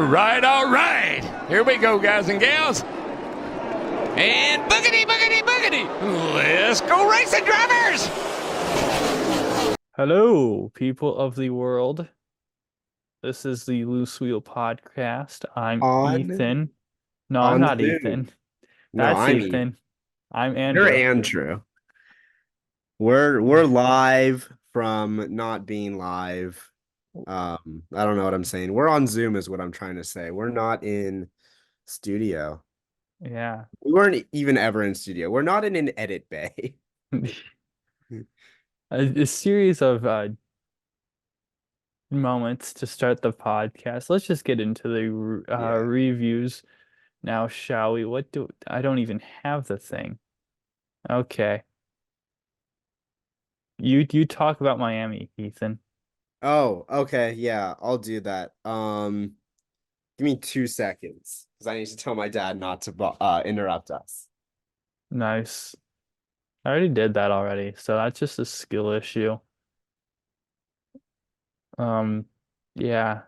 All right. Here we go, guys and gals. And boogity, boogity, boogity. Let's go racing, drivers. Hello, people of the world. This is the Loose Wheel Podcast. I'm on Ethan. No, I'm on not Zoom. Ethan. No, That's I'm Ethan. Ethan. I'm You're Andrew. Andrew. We're live from not being live. I don't know what I'm saying. We're on Zoom is what I'm trying to say. We're not in studio. Yeah. We weren't even ever in studio. We're not in an edit bay. A series of moments to start the podcast. Let's just get into the Yeah. reviews now, shall we? I don't even have the thing. Okay. You talk about Miami, Ethan. Oh, okay. Yeah, I'll do that. Give me 2 seconds because I need to tell my dad not to interrupt us. Nice. I already did that already, so that's just a skill issue. Um, yeah.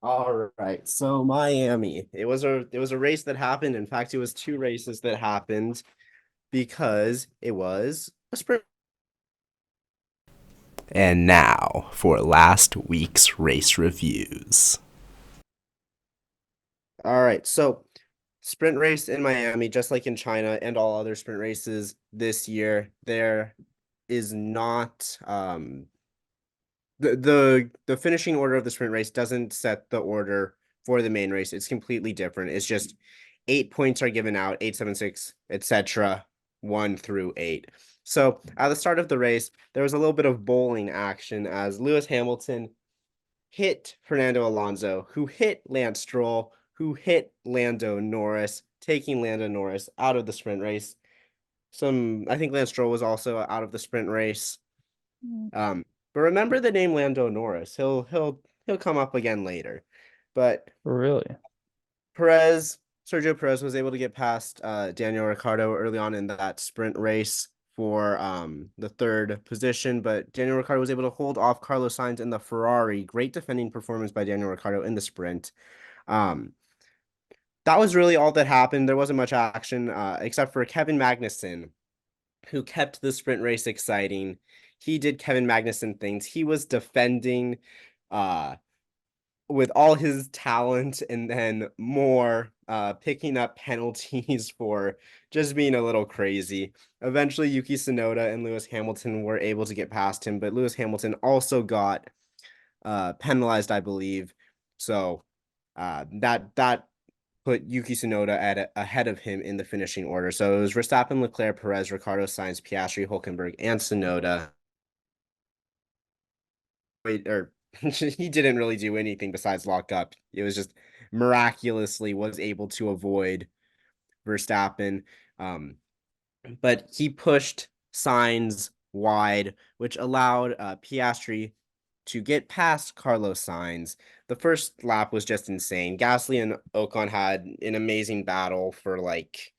All right. So Miami. It was a race that happened. In fact, it was two races that happened because it was a sprint. And now for last week's race reviews. All right. So sprint race in Miami, just like in China and all other sprint races this year, there is not the finishing order of the sprint race doesn't set the order for the main race. It's completely different. It's just 8 points are given out, 8, 7, 6, etc., 1 through 8. So at the start of the race, there was a little bit of bowling action as Lewis Hamilton hit Fernando Alonso, who hit Lance Stroll, who hit Lando Norris, taking Lando Norris out of the sprint race. I think Lance Stroll was also out of the sprint race. But remember the name Lando Norris. He'll come up again later. But Really? Sergio Perez was able to get past Daniel Ricciardo early on in that sprint race for the third position, but Daniel Ricciardo was able to hold off Carlos Sainz in the Ferrari. Great defending performance by Daniel Ricciardo in the sprint. That was really all that happened. There wasn't much action except for Kevin Magnussen, who kept the sprint race exciting. He did Kevin Magnussen things. He was defending with all his talent and then more, picking up penalties for just being a little crazy. Eventually, Yuki Tsunoda and Lewis Hamilton were able to get past him, but Lewis Hamilton also got penalized, I believe. So that put Yuki Tsunoda ahead of him in the finishing order. So it was Verstappen, Leclerc, Perez, Ricardo, Sainz, Piastri, Hülkenberg, and Tsunoda. He didn't really do anything besides lock up. It was just miraculously was able to avoid Verstappen. But he pushed Sainz wide, which allowed Piastri to get past Carlos Sainz. The first lap was just insane. Gasly and Ocon had an amazing battle for like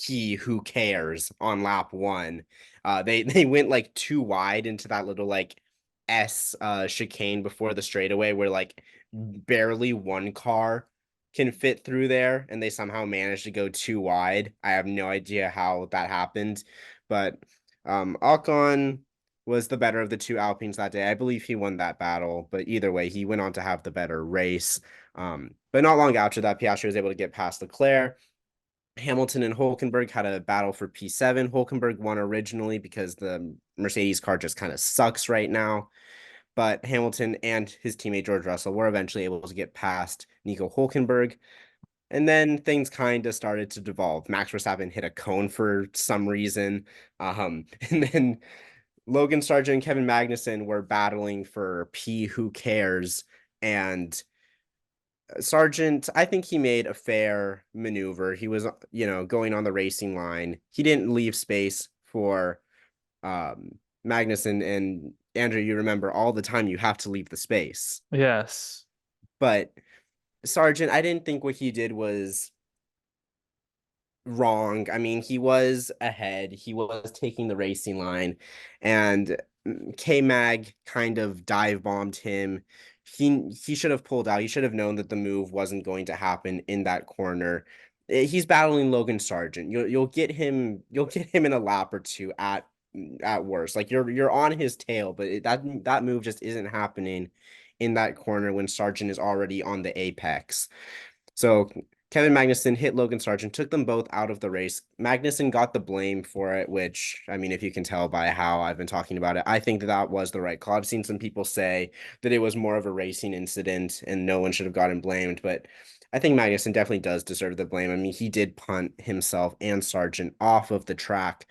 who cares on lap one. They went like too wide into that little like S chicane before the straightaway where like barely one car can fit through there, and they somehow managed to go too wide. I have no idea how that happened, but Ocon was the better of the two Alpines that day. I believe he won that battle, but either way, he went on to have the better race. But not long after that, Piastri was able to get past Leclerc. Hamilton and Hülkenberg had a battle for P7. Hülkenberg won originally because the Mercedes car just kind of sucks right now. But Hamilton and his teammate George Russell were eventually able to get past Nico Hülkenberg. And then things kind of started to devolve. Max Verstappen hit a cone for some reason. And then Logan Sargent and Kevin Magnussen were battling for who cares. And Sargent, I think he made a fair maneuver. He was, going on the racing line. He didn't leave space for Magnussen, and Andrew, you remember all the time you have to leave the space. Yes. But Sargent, I didn't think what he did was wrong. I mean, he was ahead. He was taking the racing line, and K-Mag kind of dive bombed him. He should have pulled out. He should have known that the move wasn't going to happen in that corner. He's battling Logan Sargent. You'll get him in a lap or two at worst. Like you're on his tail, but that move just isn't happening in that corner when Sargent is already on the apex. So Kevin Magnussen hit Logan Sargent, took them both out of the race. Magnussen got the blame for it, which, I mean, if you can tell by how I've been talking about it, I think that was the right call. I've seen some people say that it was more of a racing incident and no one should have gotten blamed, but I think Magnussen definitely does deserve the blame. I mean, he did punt himself and Sargent off of the track.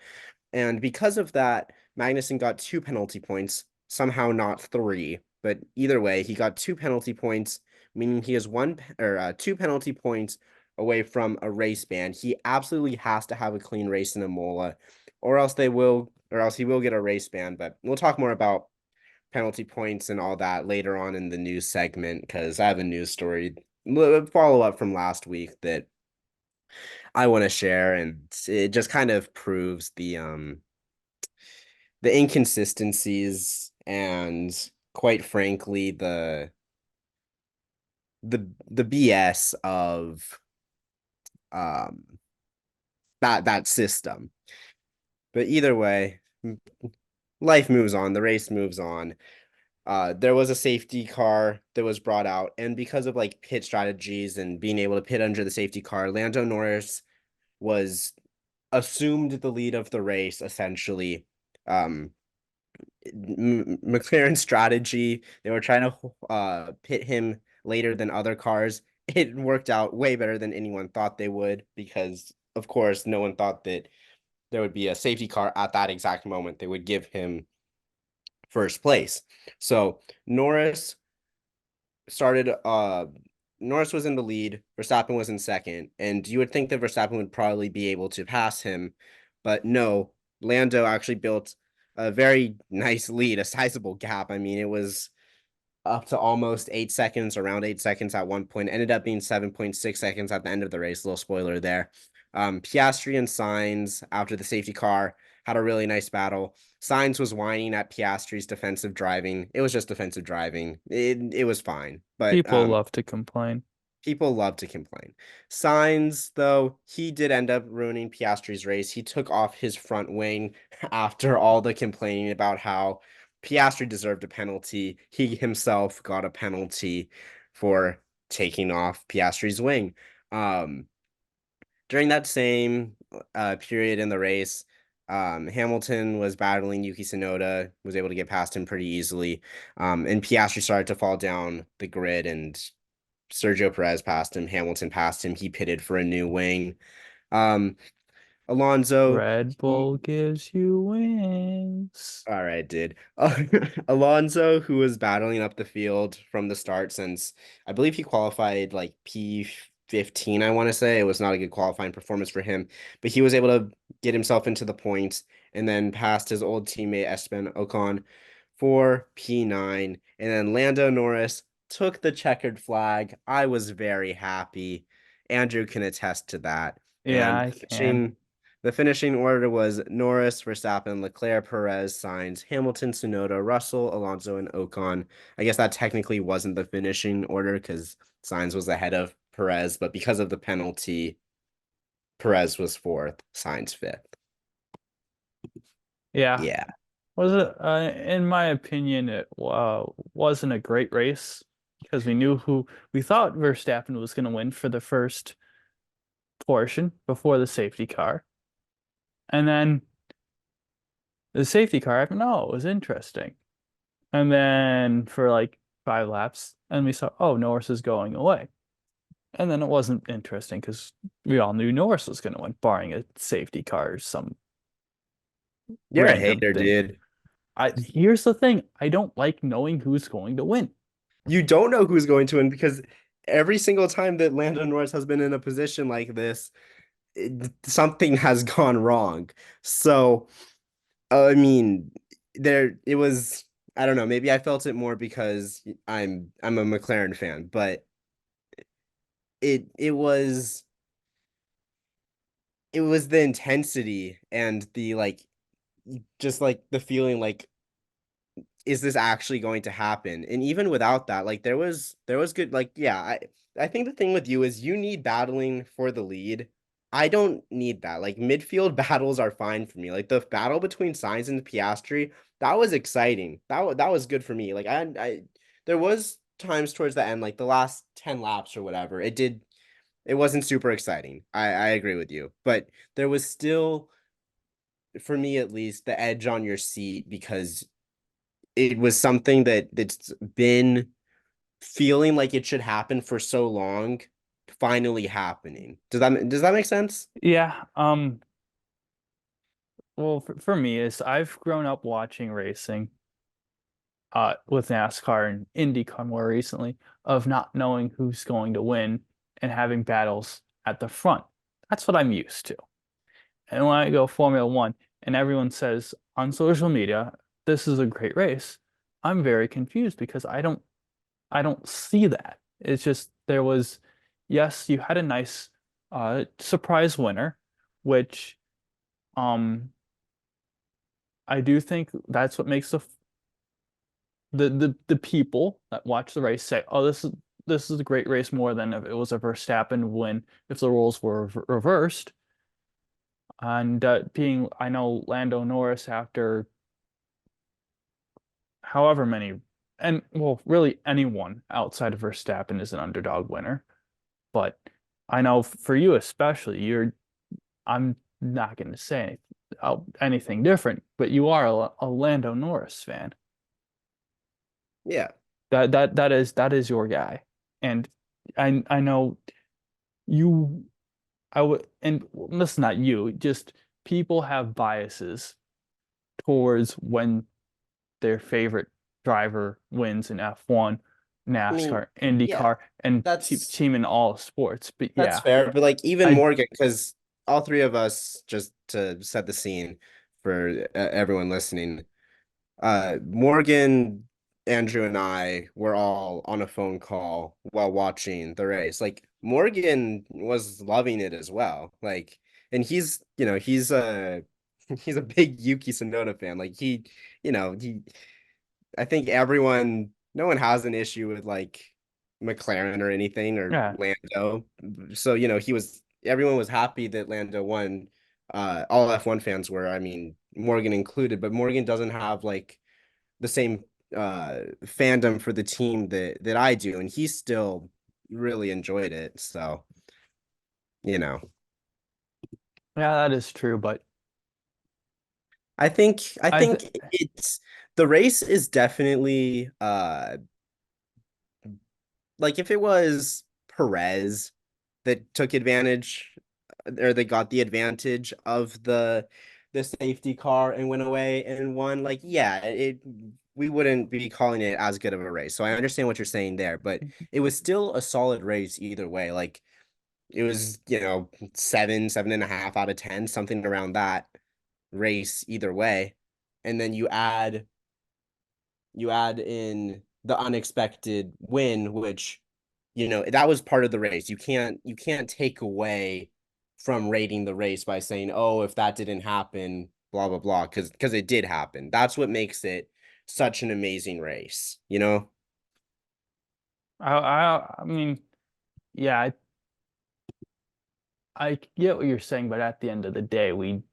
And because of that, Magnussen got 2 penalty points, somehow not 3. But either way, he got 2 penalty points, meaning he has 2 penalty points away from a race ban. He absolutely has to have a clean race in Imola, or else he will get a race ban. But we'll talk more about penalty points and all that later on in the news segment because I have a news story follow up from last week that I want to share, and it just kind of proves the inconsistencies and quite frankly the BS of um that system. But either way, life moves on, the race moves on. There was a safety car that was brought out, and because of like pit strategies and being able to pit under the safety car, Lando Norris was assumed the lead of the race essentially. Um, McLaren strategy. They were trying to pit him later than other cars. It worked out way better than anyone thought they would because, of course, no one thought that there would be a safety car at that exact moment. They would give him first place. So started Norris was in the lead, Verstappen was in second, and you would think that Verstappen would probably be able to pass him, but no, Lando actually built a very nice lead, a sizable gap. I mean, it was up to almost 8 seconds, around 8 seconds at one point. Ended up being 7.6 seconds at the end of the race. Little spoiler there. Piastri and Sainz, after the safety car, had a really nice battle. Sainz was whining at Piastri's defensive driving. It was just defensive driving. It was fine, but People love to complain. people love to complain. Sainz, though, he did end up ruining Piastri's race. He took off his front wing after all the complaining about how Piastri deserved a penalty. He himself got a penalty for taking off Piastri's wing. During that same period in the race, Hamilton was battling Yuki Tsunoda, was able to get past him pretty easily. And Piastri started to fall down the grid, and Sergio Perez passed him. Hamilton passed him. He pitted for a new wing. Um, Alonso, Red Bull gives you wings. all right, dude. Alonso, who was battling up the field from the start since I believe he qualified like P15, I want to say. It was not a good qualifying performance for him, but he was able to get himself into the points and then passed his old teammate Esteban Ocon for P9. And then Lando Norris took the checkered flag. I was very happy. Andrew can attest to that. Yeah, And I can. the finishing order was Norris, Verstappen, Leclerc, Perez, Sainz, Hamilton, Tsunoda, Russell, Alonso, and Ocon. I guess that technically wasn't the finishing order because Sainz was ahead of Perez, but because of the penalty, Perez was fourth, Sainz fifth. Yeah. Yeah. Was it, in my opinion, it wasn't a great race because we thought Verstappen was going to win for the first portion before the safety car. And then the safety car happened. Oh, it was interesting. And then for like 5 laps, and we saw, oh, Norris is going away. And then it wasn't interesting because we all knew Norris was going to win, barring a safety car or some You're a random hater, thing. dude. Here's the thing. I don't like knowing who's going to win. You don't know who's going to win because every single time that Lando Norris has been in a position like this, something has gone wrong. So, I mean, there it was. I don't know. Maybe I felt it more because I'm a McLaren fan, but it was the intensity and the like, just like the feeling like is this actually going to happen? And even without that, like there was good, like, yeah, I think the thing with you is you need battling for the lead. I don't need that. Like midfield battles are fine for me. Like the battle between Sainz and Piastri, that was exciting. That was good for me. Like I there was times towards the end, like the last 10 laps or whatever, it wasn't super exciting. I agree with you. But there was still, for me at least, the edge on your seat because it was something that's been feeling like it should happen for so long, finally happening. Does that make sense? Yeah. Well, for me is I've grown up watching racing with NASCAR and IndyCar more recently of not knowing who's going to win and having battles at the front. That's what I'm used to. And when I go Formula One and everyone says on social media, this is a great race, I'm very confused because I don't see that. It's just there was, yes, you had a nice surprise winner, which um I do think that's what makes the people that watch the race say, "Oh, this is a great race," more than if it was a Verstappen win if the roles were reversed. And being, I know Lando Norris after however many, and well, really anyone outside of Verstappen is an underdog winner. But I know for you especially, I'm not going to say anything different, but you are a Lando Norris fan. Yeah. That is your guy, and I know you. I would, and well, that's not you. Just people have biases towards when their favorite driver wins in F1, I mean, NASCAR, yeah, IndyCar, and that's team in all sports. But that's yeah, fair. But like even I Morgan, because all three of us, just to set the scene for everyone listening, Morgan, Andrew, and I were all on a phone call while watching the race. Like Morgan was loving it as well. Like, and he's a he's a big Yuki Tsunoda fan. Like he I think no one has an issue with like McLaren or anything or yeah. Lando. So, everyone was happy that Lando won. All F1 fans were, I mean, Morgan included, but Morgan doesn't have like the same fandom for the team that I do, and he still really enjoyed it. So, you know, Yeah, that is true, but I I th think it's the race is definitely like if it was Perez that took advantage or they got the advantage of the safety car and went away and won, like yeah, it we wouldn't be calling it as good of a race. So I understand what you're saying there, but it was still a solid race either way. Like it was, 7.5 out of 10, something around that race either way. And then you add in the unexpected win, which that was part of the race. You can't take away from rating the race by saying, oh, if that didn't happen, blah blah blah, because it did happen. That's what makes it such an amazing race. I mean, yeah, I get what you're saying, but at the end of the day, we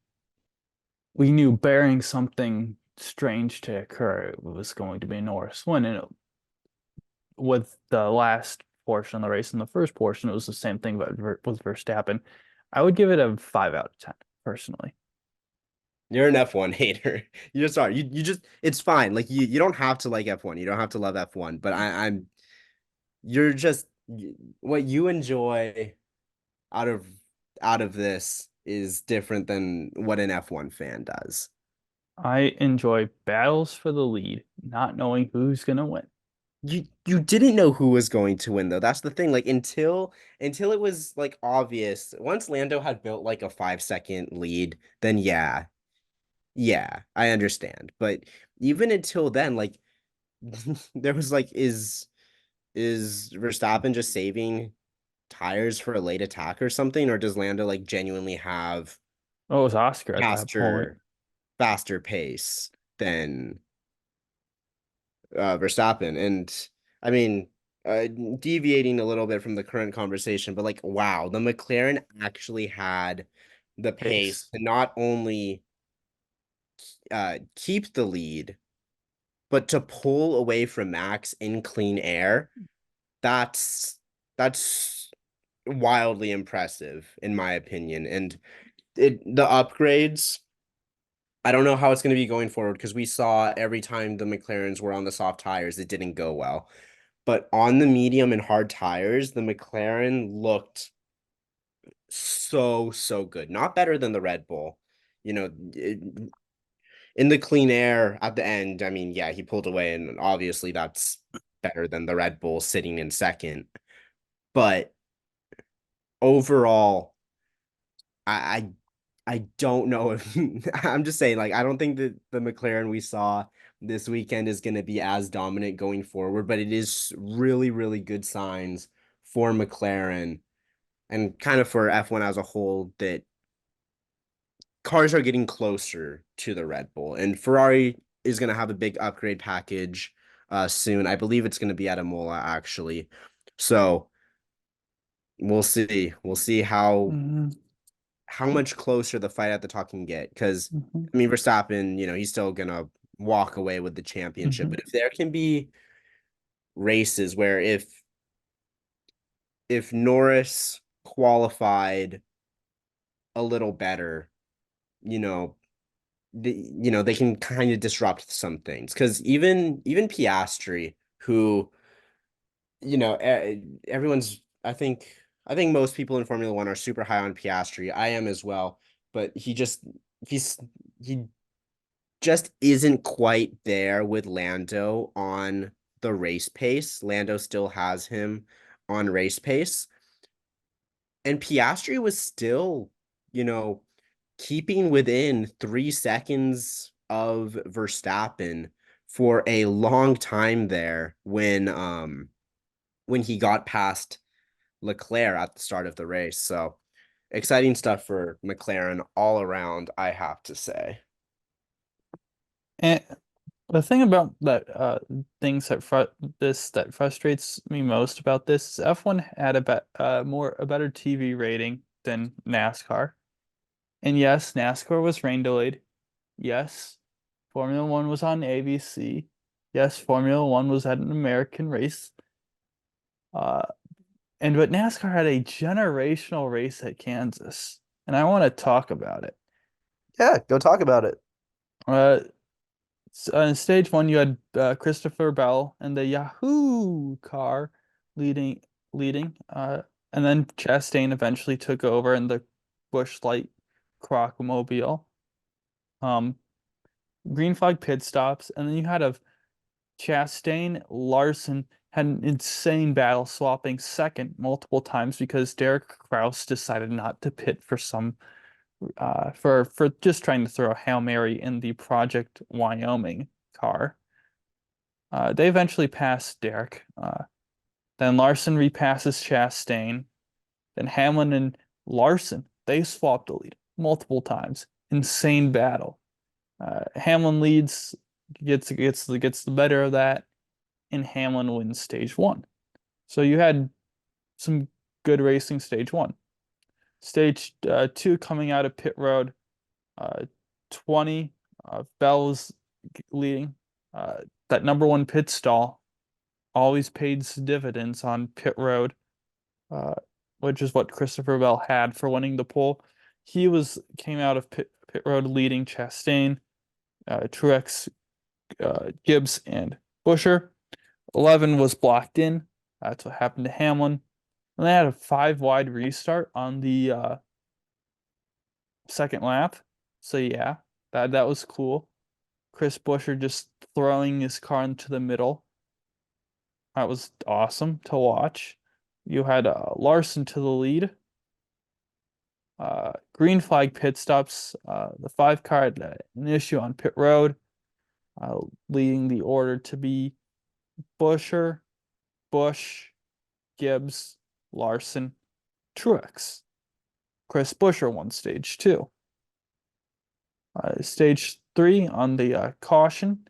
knew bearing something strange to occur, it was going to be a Norris win. And with the last portion of the race and the first portion, it was the same thing, but with Verstappen. I would give it a 5 out of 10 personally. You're an F1 hater. You just are. You just it's fine. Like you don't have to like F1. You don't have to love F1. But I'm you're just what you enjoy out of this is different than what an F1 fan does. I enjoy battles for the lead, not knowing who's gonna win. You didn't know who was going to win though. That's the thing. Like until it was like obvious. Once Lando had built like a 5-second lead, then yeah. Yeah, I understand. But even until then, like there was like is Verstappen just saving tires for a late attack or something, or does Lando like genuinely have Oh, it was Oscar at that point. faster faster pace than Verstappen. And I mean, deviating a little bit from the current conversation, but like, wow, the McLaren actually had the pace Pace. to not only keep the lead, but to pull away from Max in clean air. That's wildly impressive in my opinion. And the upgrades, I don't know how it's going to be going forward because we saw every time the McLarens were on the soft tires, it didn't go well. But on the medium and hard tires, the McLaren looked so good. Not better than the Red Bull. You know, in the clean air at the end, I mean, yeah, he pulled away, and obviously that's better than the Red Bull sitting in second. But overall, I I don't know if I'm just saying, like, I don't think that the McLaren we saw this weekend is going to be as dominant going forward, but it is really, really good signs for McLaren and kind of for F1 as a whole that cars are getting closer to the Red Bull. And Ferrari is going to have a big upgrade package soon. I believe it's going to be at Imola, actually. So we'll see. We'll see Mm-hmm. how much closer the fight at the top can get. Because Mm-hmm. I mean, Verstappen, he's still gonna walk away with the championship. Mm-hmm. But if there can be races where if Norris qualified a little better, you know, they can kind of disrupt some things. Because even Piastri, who everyone's I think most people in Formula One are super high on Piastri. I am as well, but he's he just isn't quite there with Lando on the race pace. Lando still has him on race pace. And Piastri was still, keeping within 3 seconds of Verstappen for a long time there when he got past Leclerc at the start of the race. So exciting stuff for McLaren all around, I have to say. And the thing about that things that that frustrates me most about this is F1 had a better TV rating than NASCAR. And yes, NASCAR was rain delayed. Yes, Formula One was on ABC. Yes, Formula One was at an American race. Uh, but NASCAR had a generational race at Kansas, and I want to talk about it. Yeah, go talk about it. Uh, in stage one, you had Christopher Bell and the Yahoo car leading, and then Chastain eventually took over in the Busch Light Crocmobile. Um, green flag pit stops, and then you had a Chastain Larson had an insane battle swapping second multiple times because Derek Kraus decided not to pit for some for just trying to throw a Hail Mary in the Project Wyoming car. They eventually passed Derek. Then Larson repasses Chastain. Then Hamlin and Larson, they swapped the lead multiple times. Insane battle. Hamlin leads, gets the better of that, and Hamlin wins stage one. So you had some good racing stage one. Stage two coming out of pit road, 20, Bell's leading. That number one pit stall always pays dividends on pit road, uh, which is what Christopher Bell had for winning the pole. He came out of pit road leading Chastain, Truex, Gibbs, and Busher. 11 was blocked in. That's what happened to Hamlin. And they had a 5 wide restart on the second lap. So yeah, that was cool. Chris Buescher just throwing his car into the middle. That was awesome to watch. You had Larson to the lead. Green flag pit stops. The 5 car had an issue on pit road, leading the order to be Buescher, Busch, Gibbs, Larson, Truex. Chris Buescher won stage two. Stage three on the caution,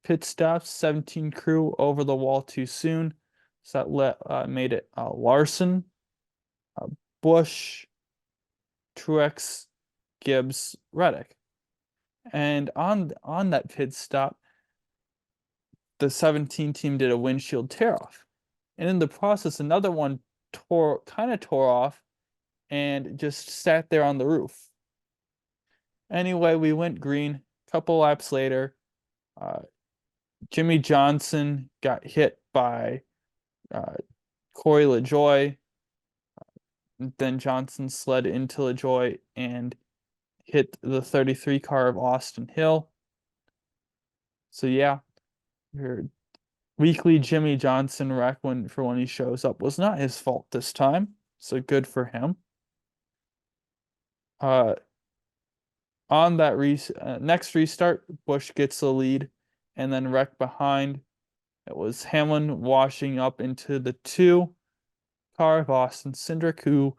pit stops, 17 crew over the wall too soon. So that made it Larson, Busch, Truex, Gibbs, Reddick. And on that pit stop, the 17 team did a windshield tear off. And in the process, another one tore off and just sat there on the roof. Anyway, we went green. Couple laps later, Jimmy Johnson got hit by Corey LaJoie. Then Johnson slid into LaJoie and hit the 33 car of Austin Hill. So yeah, your weekly Jimmy Johnson wreck when he shows up was not his fault this time. So good for him. On that next restart, Busch gets the lead and then wreck behind. It was Hamlin washing up into the 2 car of Austin Cindric, who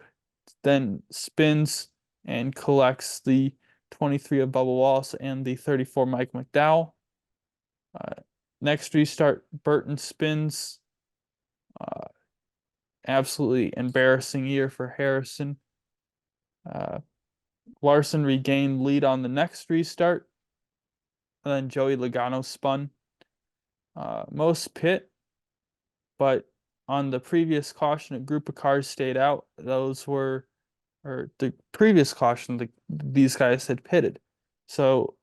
then spins and collects the 23 of Bubba Wallace and the 34 Mike McDowell. Next restart, Burton spins. Absolutely embarrassing year for Harrison. Larson regained lead on the next restart. And then Joey Logano spun. Most pit, but on the previous caution, a group of cars stayed out. Or the previous caution, these guys had pitted. So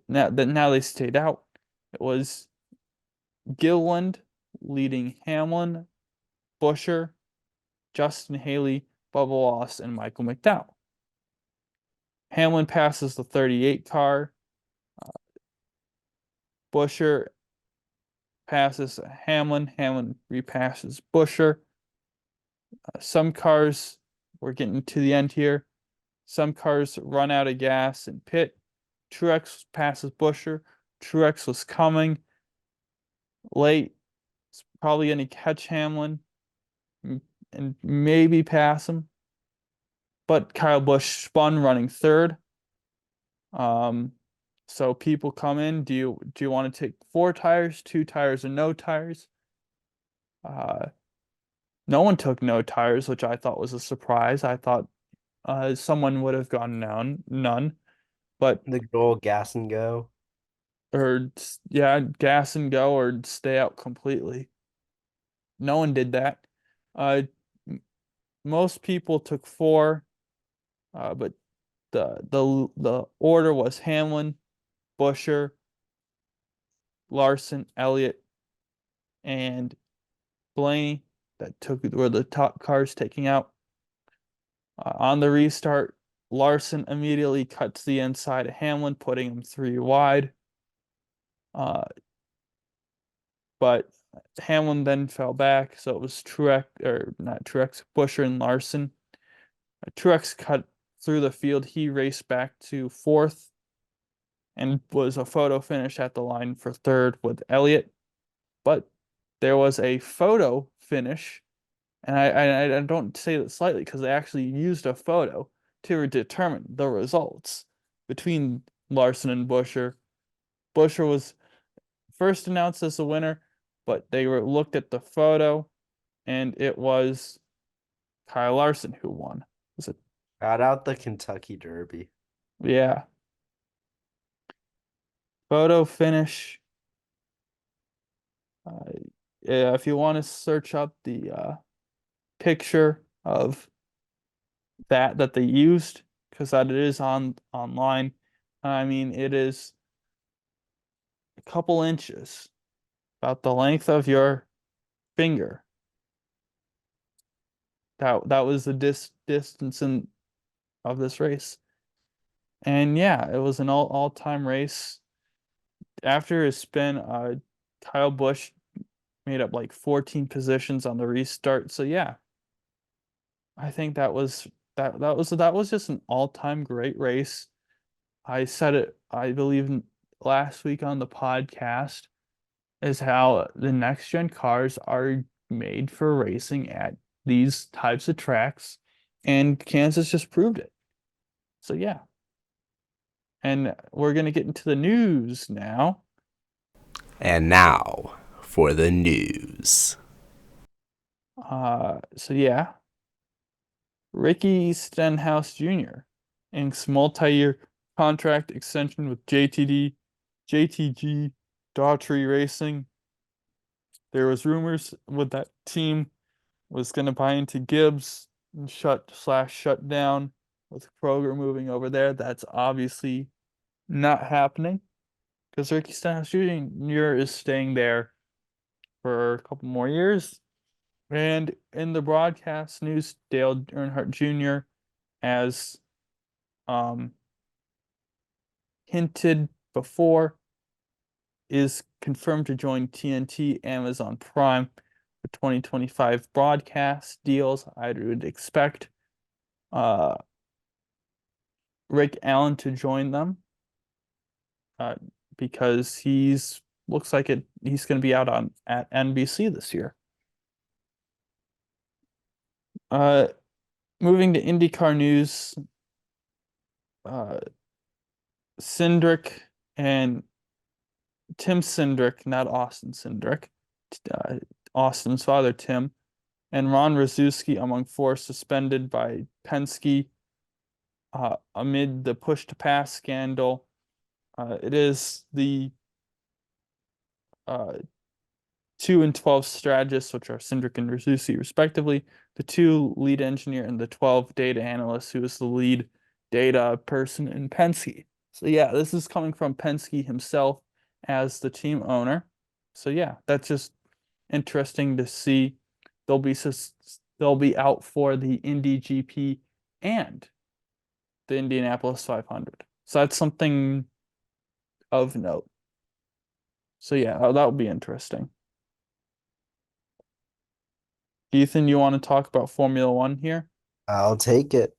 now they stayed out. It was Gilliland leading Hamlin, Buescher, Justin Haley, Bubba Wallace, and Michael McDowell. Hamlin passes the 38 car. Buescher passes Hamlin. Hamlin repasses Buescher. Some cars, we're getting to the end here. Some cars run out of gas and pit. Truex passes Buescher. Truex was coming late. It's probably going to catch Hamlin and maybe pass him. But Kyle Busch spun running third. So people come in. Do you want to take 4 tires, 2 tires, and no tires? No one took no tires, which I thought was a surprise. I thought someone would have gone none. But The good old gas and go. or yeah, gas and go or stay out completely. No one did that. Most people took 4, but the order was Hamlin, Buescher, Larson, Elliott, and Blaney that were the top cars taking out. On the restart, Larson immediately cuts the inside of Hamlin, putting him 3 wide. But Hamlin then fell back, so it was Buescher and Larson. Truex cut through the field. He raced back to 4th and was a photo finish at the line for 3rd with Elliott. But there was a photo finish, and I don't say that slightly because they actually used a photo to determine the results between Larson and Buescher. Buescher was first announced as the winner, but they looked at the photo, and it was Kyle Larson who won. Was it? Shout out the Kentucky Derby. Yeah. Photo finish. Yeah, if you want to search up the picture of that they used, because that it is online. I mean, it is a couple inches, about the length of your finger. That was the distance of this race. And yeah, it was an all-time race. After his spin, Kyle Busch made up like 14 positions on the restart. So yeah, I think that was just an all-time great race. I said it, I believe, last week on the podcast, is how the next gen cars are made for racing at these types of tracks, and Kansas just proved it. So yeah. And we're gonna get into the news now. And now for the news. So yeah, Ricky Stenhouse Jr. inks multi-year contract extension with JTG Daughtry Racing. There was rumors with that team was going to buy into Gibbs and shut down with Kroger moving over there. That's obviously not happening because Ricky Stenhouse Jr. is staying there for a couple more years. And in the broadcast news, Dale Earnhardt Jr. as hinted before is confirmed to join TNT Amazon Prime for 2025 broadcast deals. I would expect uh, Rick Allen to join them uh, because he's looks like he's going to be out on at NBC this year. Uh, Moving to IndyCar news, uh, Cindric and Tim Cindric, not Austin Cindric, uh, Austin's father Tim, and Ron Rzuski among four suspended by Penske amid the push to pass scandal. It is the uh, 2 and 12 strategists, which are Cindric and Rzusi, respectively, the 2 lead engineer and the 12 data analysts, who is the lead data person in Penske. So yeah, this is coming from Penske himself as the team owner. So yeah, that's just interesting to see. They'll be out for the Indy GP and the Indianapolis 500. So that's something of note. So yeah, that would be interesting. Ethan, you want to talk about Formula One here? I'll take it.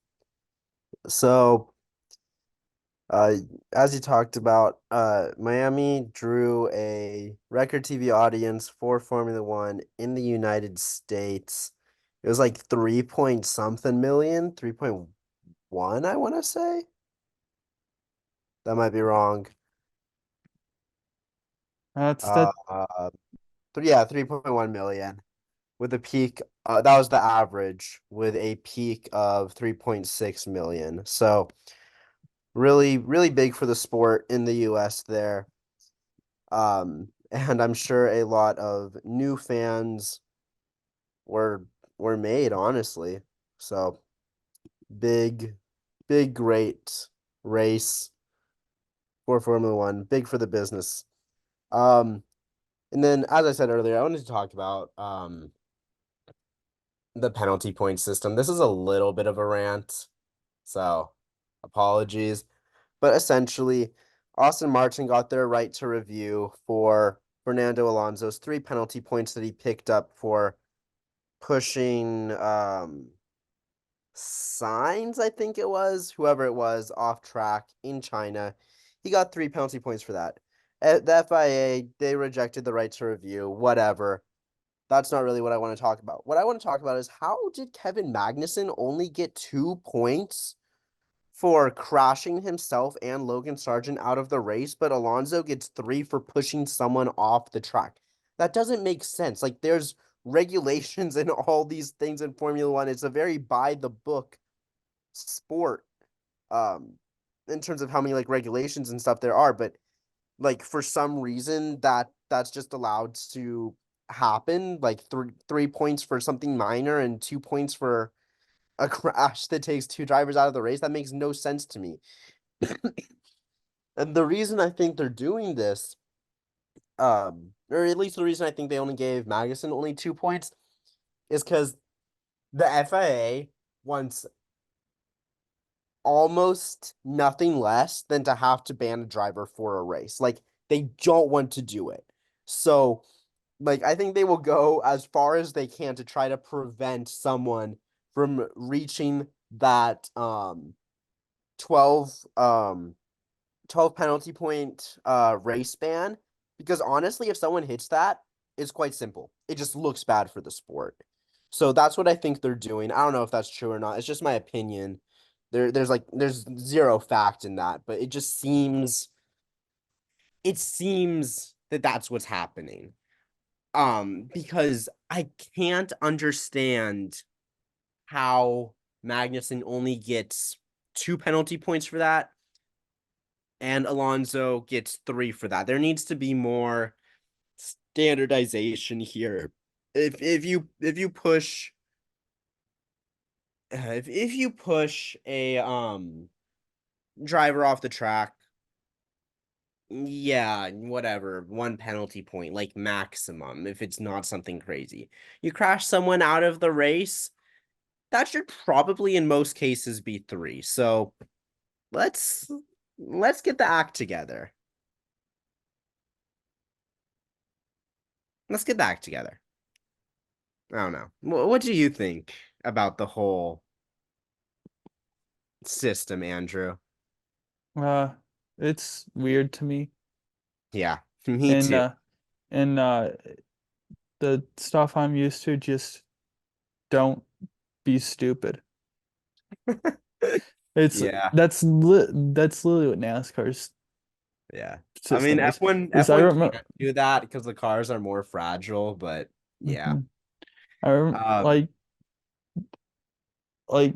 So, uh, as you talked about, Miami drew a record TV audience for Formula One in the United States. It was like 3 point something million, 3.1, I want to say. That might be wrong. That's Uh, that. uh, yeah, 3.1 million with a peak. That was the average with a peak of 3.6 million. So, really, really big for the sport in the US there. And I'm sure a lot of new fans were were made, honestly. So big, big, great race for Formula One, big for the business. Um, and then as I said earlier, I wanted to talk about the penalty point system. This is a little bit of a rant, so apologies. But essentially, Austin Martin got their right to review for Fernando Alonso's 3 penalty points that he picked up for pushing signs, I think it was, whoever it was, off track in China. He got 3 penalty points for that. At the FIA, they rejected the right to review, whatever. That's not really what I want to talk about. What I want to talk about is how did Kevin Magnussen only get 2 points for crashing himself and Logan Sargent out of the race, but Alonso gets 3 for pushing someone off the track? That doesn't make sense. Like, there's regulations and all these things in Formula One. It's a very by the book sport, in terms of how many like regulations and stuff there are. But like for some reason that's just allowed to happen. Like 3 points for something minor and 2 points for a crash that takes 2 drivers out of the race. That makes no sense to me. And the reason I think they're doing this, or at least the reason I think they only gave Magnussen only 2 points, is because the FIA wants almost nothing less than to have to ban a driver for a race. Like, they don't want to do it. So, like, I think they will go as far as they can to try to prevent someone from reaching that 12 12 penalty point race ban, because honestly, if someone hits that, it's quite simple. It just looks bad for the sport. So that's what I think they're doing. I don't know if that's true or not. It's just my opinion. There's zero fact in that, but it seems that that that's what's happening. Because I can't understand how Magnussen only gets 2 penalty points for that, and Alonso gets 3 for that. There needs to be more standardization here. If you push if you push a driver off the track, yeah, whatever, 1 penalty point, like maximum, if it's not something crazy. You crash someone out of the race, that should probably in most cases be 3. So let's get the act together. Let's get the act together. I don't know. What do you think about the whole system, Andrew? It's weird to me. Yeah, me And too. and the stuff I'm used to, just don't be stupid. It's Yeah, that's literally what NASCAR's yeah. I mean, system is. I F1 remember, can't do that because the cars are more fragile, but yeah. I remember Um, like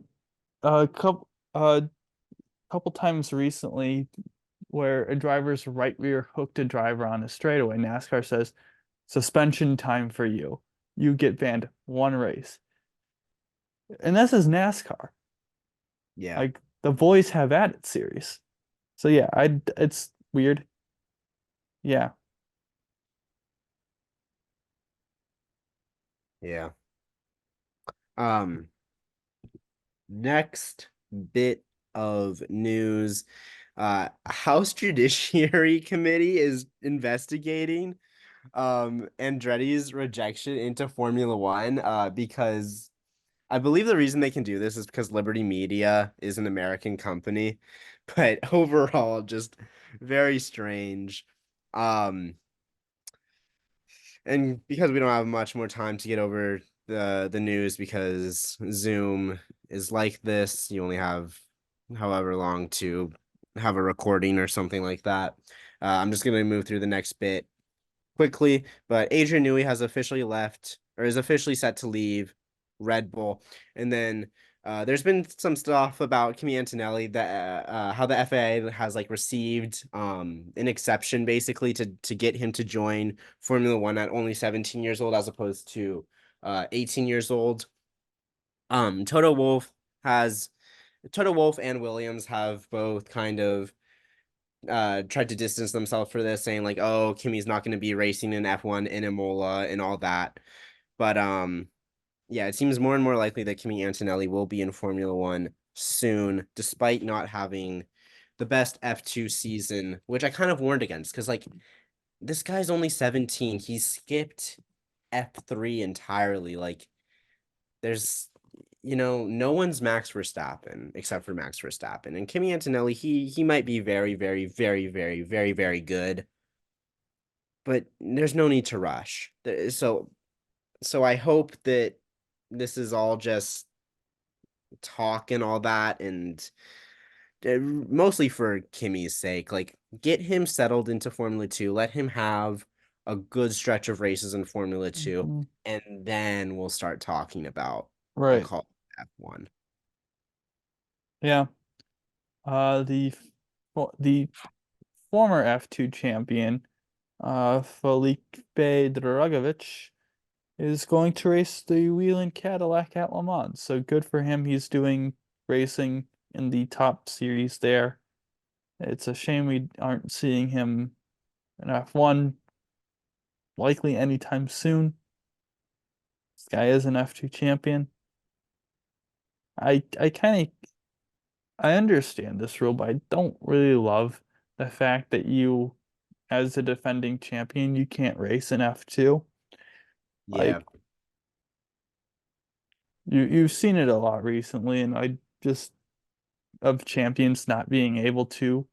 a couple times recently where a driver's right rear hooked a driver on a straightaway. NASCAR says suspension time for you. You get banned 1 race. And this is NASCAR. yeah, Like the boys have at it series. So yeah, it's weird. Yeah. yeah. Um, Next bit of news. House Judiciary Committee is investigating Andretti's rejection into Formula One because I believe the reason they can do this is because Liberty Media is an American company, but overall just very strange. Um and because we don't have much more time to get over the news because Zoom is like this, you only have however long to have a recording or something like that. I'm just gonna move through the next bit quickly, but Adrian Newey has officially left or is officially set to leave Red Bull. And then there's been some stuff about Kimi Antonelli that how the FAA has like received an exception basically to get him to join Formula One at only 17 years old as opposed to 18 years old. Toto Wolff and Williams have both kind of tried to distance themselves for this, saying like, oh, Kimi's not going to be racing in F1 in Imola and all that. But yeah, it seems more and more likely that Kimi Antonelli will be in Formula One soon, despite not having the best F2 season, which I kind of warned against because like this guy's only 17. He skipped F3 entirely. Like there's no one's Max Verstappen except for Max Verstappen. And Kimi Antonelli, he might be very, very, very, very, very, very good, but there's no need to rush. So I hope that this is all just talk and all that, and mostly for Kimi's sake, like get him settled into Formula 2, let him have a good stretch of races in Formula 2, Mhm. and then we'll start talking about a Right. call F1. Yeah. The former F2 champion, Felipe Drugovich, is going to race the Whelen Cadillac at Le Mans. So good for him. He's doing racing in the top series there. It's a shame we aren't seeing him in F1 likely anytime soon. This guy is an F2 champion. I kind of I understand this rule, but I don't really love the fact that you, as a defending champion, you can't race in F2. Yeah. Like you've seen it a lot recently, and I just of champions not being able to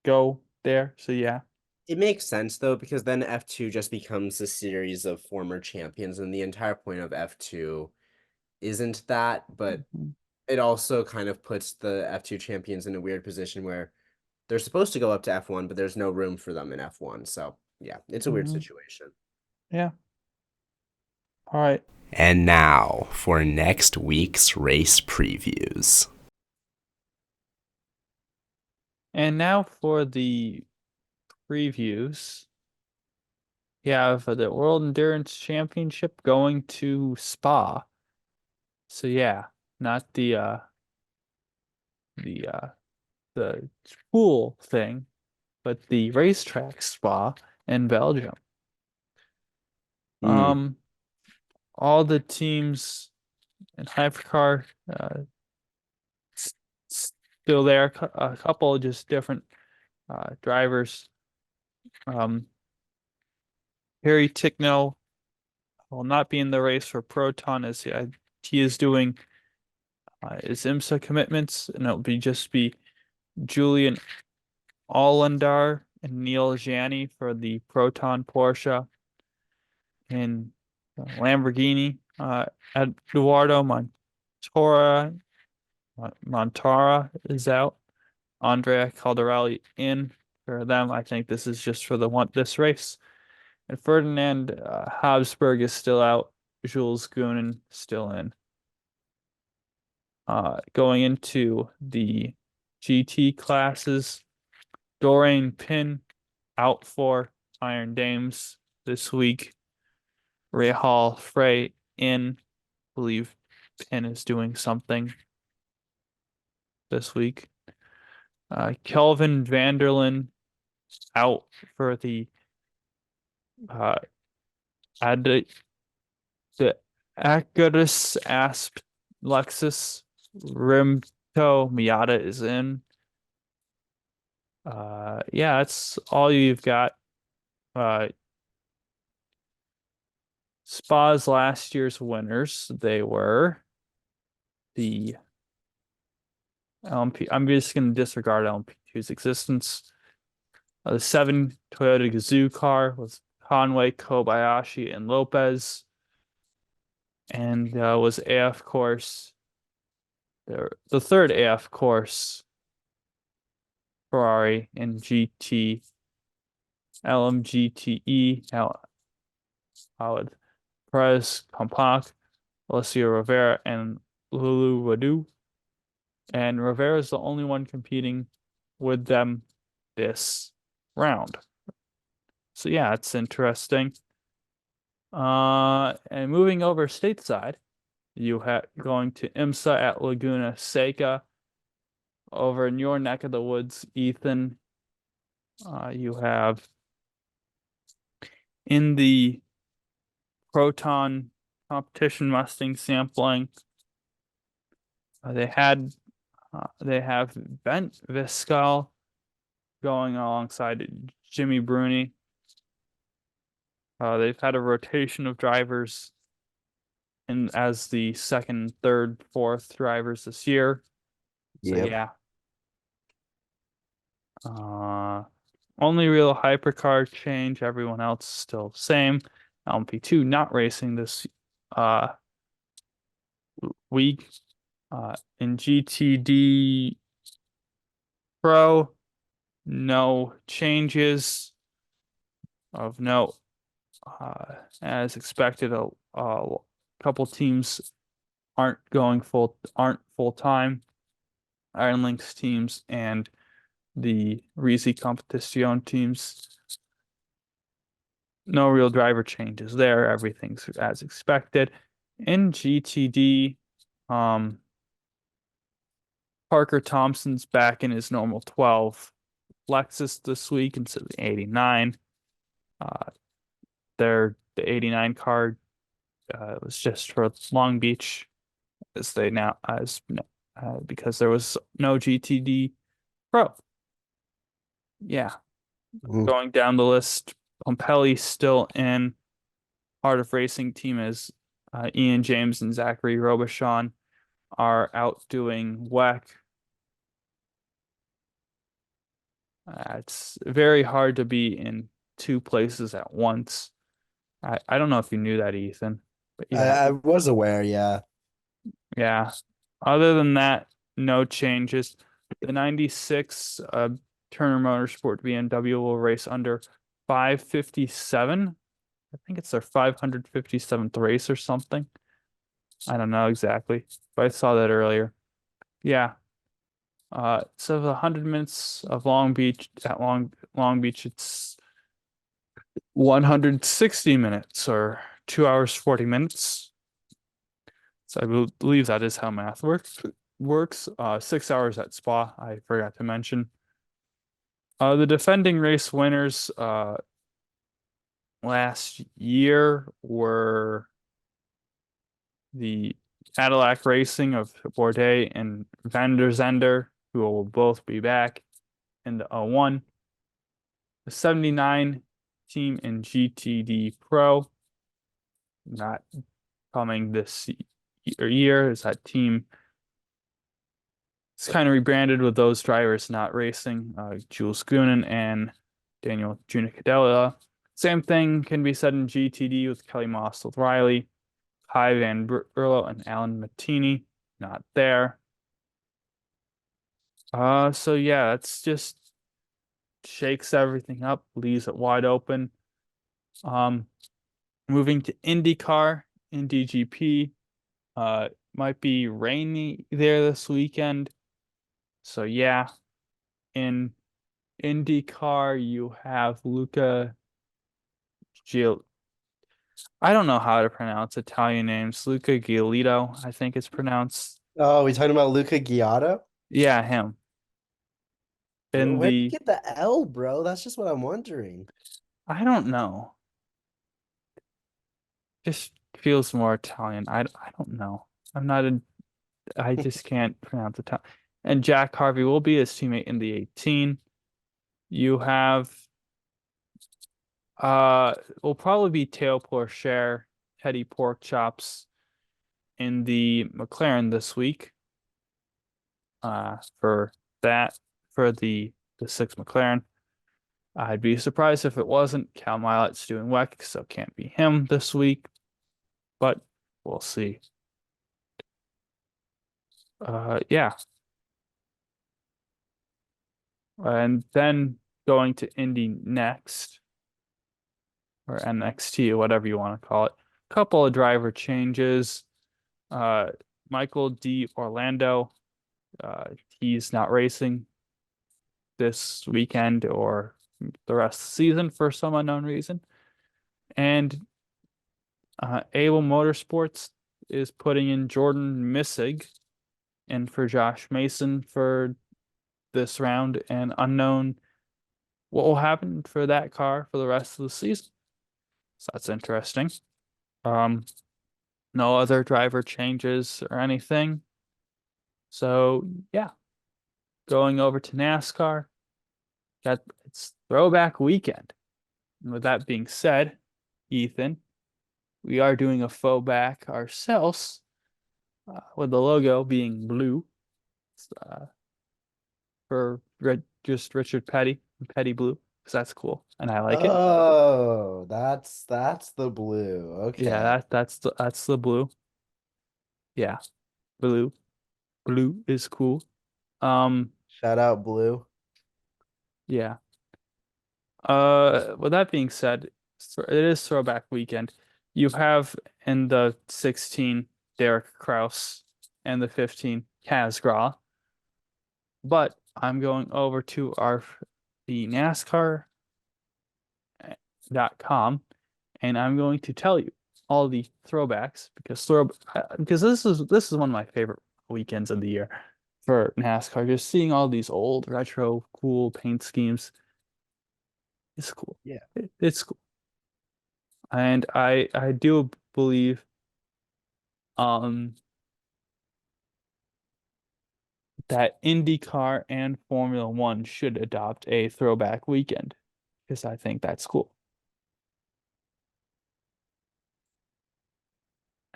go there. So yeah. It makes sense though, because then F2 just becomes a series of former champions, and the entire point of F2 isn't that, but Mhm. it also kind of puts the F2 champions in a weird position where they're supposed to go up to F1, but there's no room for them in F1. So yeah, it's a weird Mhm. situation. Yeah. All right. And now for next week's race previews. And now for the previews. We have the World Endurance Championship going to Spa. So yeah, not the pool thing, but the racetrack Spa in Belgium. Mm. All the teams in Hypercar still there. A couple just different drivers. Harry Ticknell will not be in the race for Proton as he is doing his IMSA commitments, and it'll just be Julian Allendar and Neil Gianni for the Proton Porsche and Lamborghini. Eduardo Montara is out. Andrea Caldarelli in for them. I think this is just for this race. And Ferdinand Habsburg is still out. Jules Goonen still in. Going into the GT classes, Doreen Pin out for Iron Dames this week. Ray Hall Frey in. I believe Pin is doing something this week. Kelvin Vanderlyn out for the ad the Acarus Asp Lexus. Rimto Miata is in. Yeah, that's all you've got. Spa's last year's winners, they were the LMP. I'm just going to disregard LMP2's existence. The 7 Toyota Gazoo car was Conway, Kobayashi, and Lopez. And was AF course, the third AF course, Ferrari and GT, LMGTE, Howard Perez, Compact, Alessio Rivera, and Lulu Wadu. And Rivera is the only one competing with them this round. So yeah, it's interesting. And moving over stateside, you have going to IMSA at Laguna Seca over in your neck of the woods, Ethan. You have in the Proton competition Mustang sampling. They have Bent Viscal going alongside Jimmy Bruni. They've had a rotation of drivers and as the second, third, fourth drivers this year. So Yep. yeah. Only real hypercar change, everyone else still the same. LMP2 not racing this week. In GTD Pro, no changes of note. As expected, a couple teams aren't full time. Iron Lynx teams and the Risi Competition teams. No real driver changes there. Everything's as expected. In GTD, Parker Thompson's back in his normal 12 Lexus this week instead of the 89. The 89 car was just for Long Beach because there was no GTD Pro. Yeah. Going down the list, Pompelli still in. Heart of Racing team as Ian James and Zachary Robichon are out doing WEC. It's very hard to be in two places at once. I don't know if you knew that, Ethan, but yeah, I was aware, yeah. yeah. Other than that, no changes. The 96 Turner Motorsport BMW will race under 557. I think it's their 557th race or something. I don't know exactly, but I saw that earlier. Yeah. So the 100 minutes of Long Beach at Long Beach, it's 160 minutes or 2 hours 40 minutes. So I believe that is how math works. 6 hours at Spa, I forgot to mention. The defending race winners last year were the Cadillac Racing of Bourdais and Van der Zender, who will both be back in the 01. The 79 team in GTD Pro, not coming this year, is that team. It's kind of rebranded with those drivers not racing, Jules Goonen and Daniel Junicadella. Same thing can be said in GTD with Kelly Moss with Riley, Kai Van Burlo and Alan Mattini, not there. So yeah, that's just shakes everything up, leaves it wide open. Moving to IndyCar, Indy GP, might be rainy there this weekend. So yeah, in IndyCar you have Luca Gil. I don't know how to pronounce Italian names. Luca Giolito, I think it's pronounced. Oh, we talking about Luca Giotto? Yeah, him. In Where did you the get the L, bro? That's just what I'm wondering. I don't know. Just feels more Italian. I don't know. I'm not a I just can't pronounce Italian. And Jack Harvey will be his teammate in the 18. You have will probably be Teo Pourchaire, Teddy Porkchops in the McLaren this week. For that for the 6 McLaren. I'd be surprised if it wasn't. Cal Milet's doing WEC, so it can't be him this week, but we'll see. Yeah. And then going to Indy next, or NXT, or whatever you want to call it. Couple of driver changes. Michael D. Orlando, he's not racing this weekend or the rest of the season for some unknown reason. And Able Motorsports is putting in Jordan Missig and for Josh Mason for this round, and unknown what will happen for that car for the rest of the season. So that's interesting. No other driver changes or anything. So yeah, going over to NASCAR. It's throwback weekend. And with that being said, Ethan, we are doing a faux back ourselves, with the logo being blue, for just Richard Petty Blue, because that's cool and I like it. Oh, that's the blue. Okay. Yeah, that's the blue. Yeah, blue is cool. Shout out blue. Yeah. With that being said, it is throwback weekend. You have in the 16 Derek Kraus and the 15 Kaz Grah. But I'm going over to the NASCAR.com and I'm going to tell you all the throwbacks because this is one of my favorite weekends of the year for NASCAR. Just seeing all these old retro cool paint schemes. It's cool. Yeah. It's cool. And I do believe that IndyCar and Formula One should adopt a throwback weekend because I think that's cool.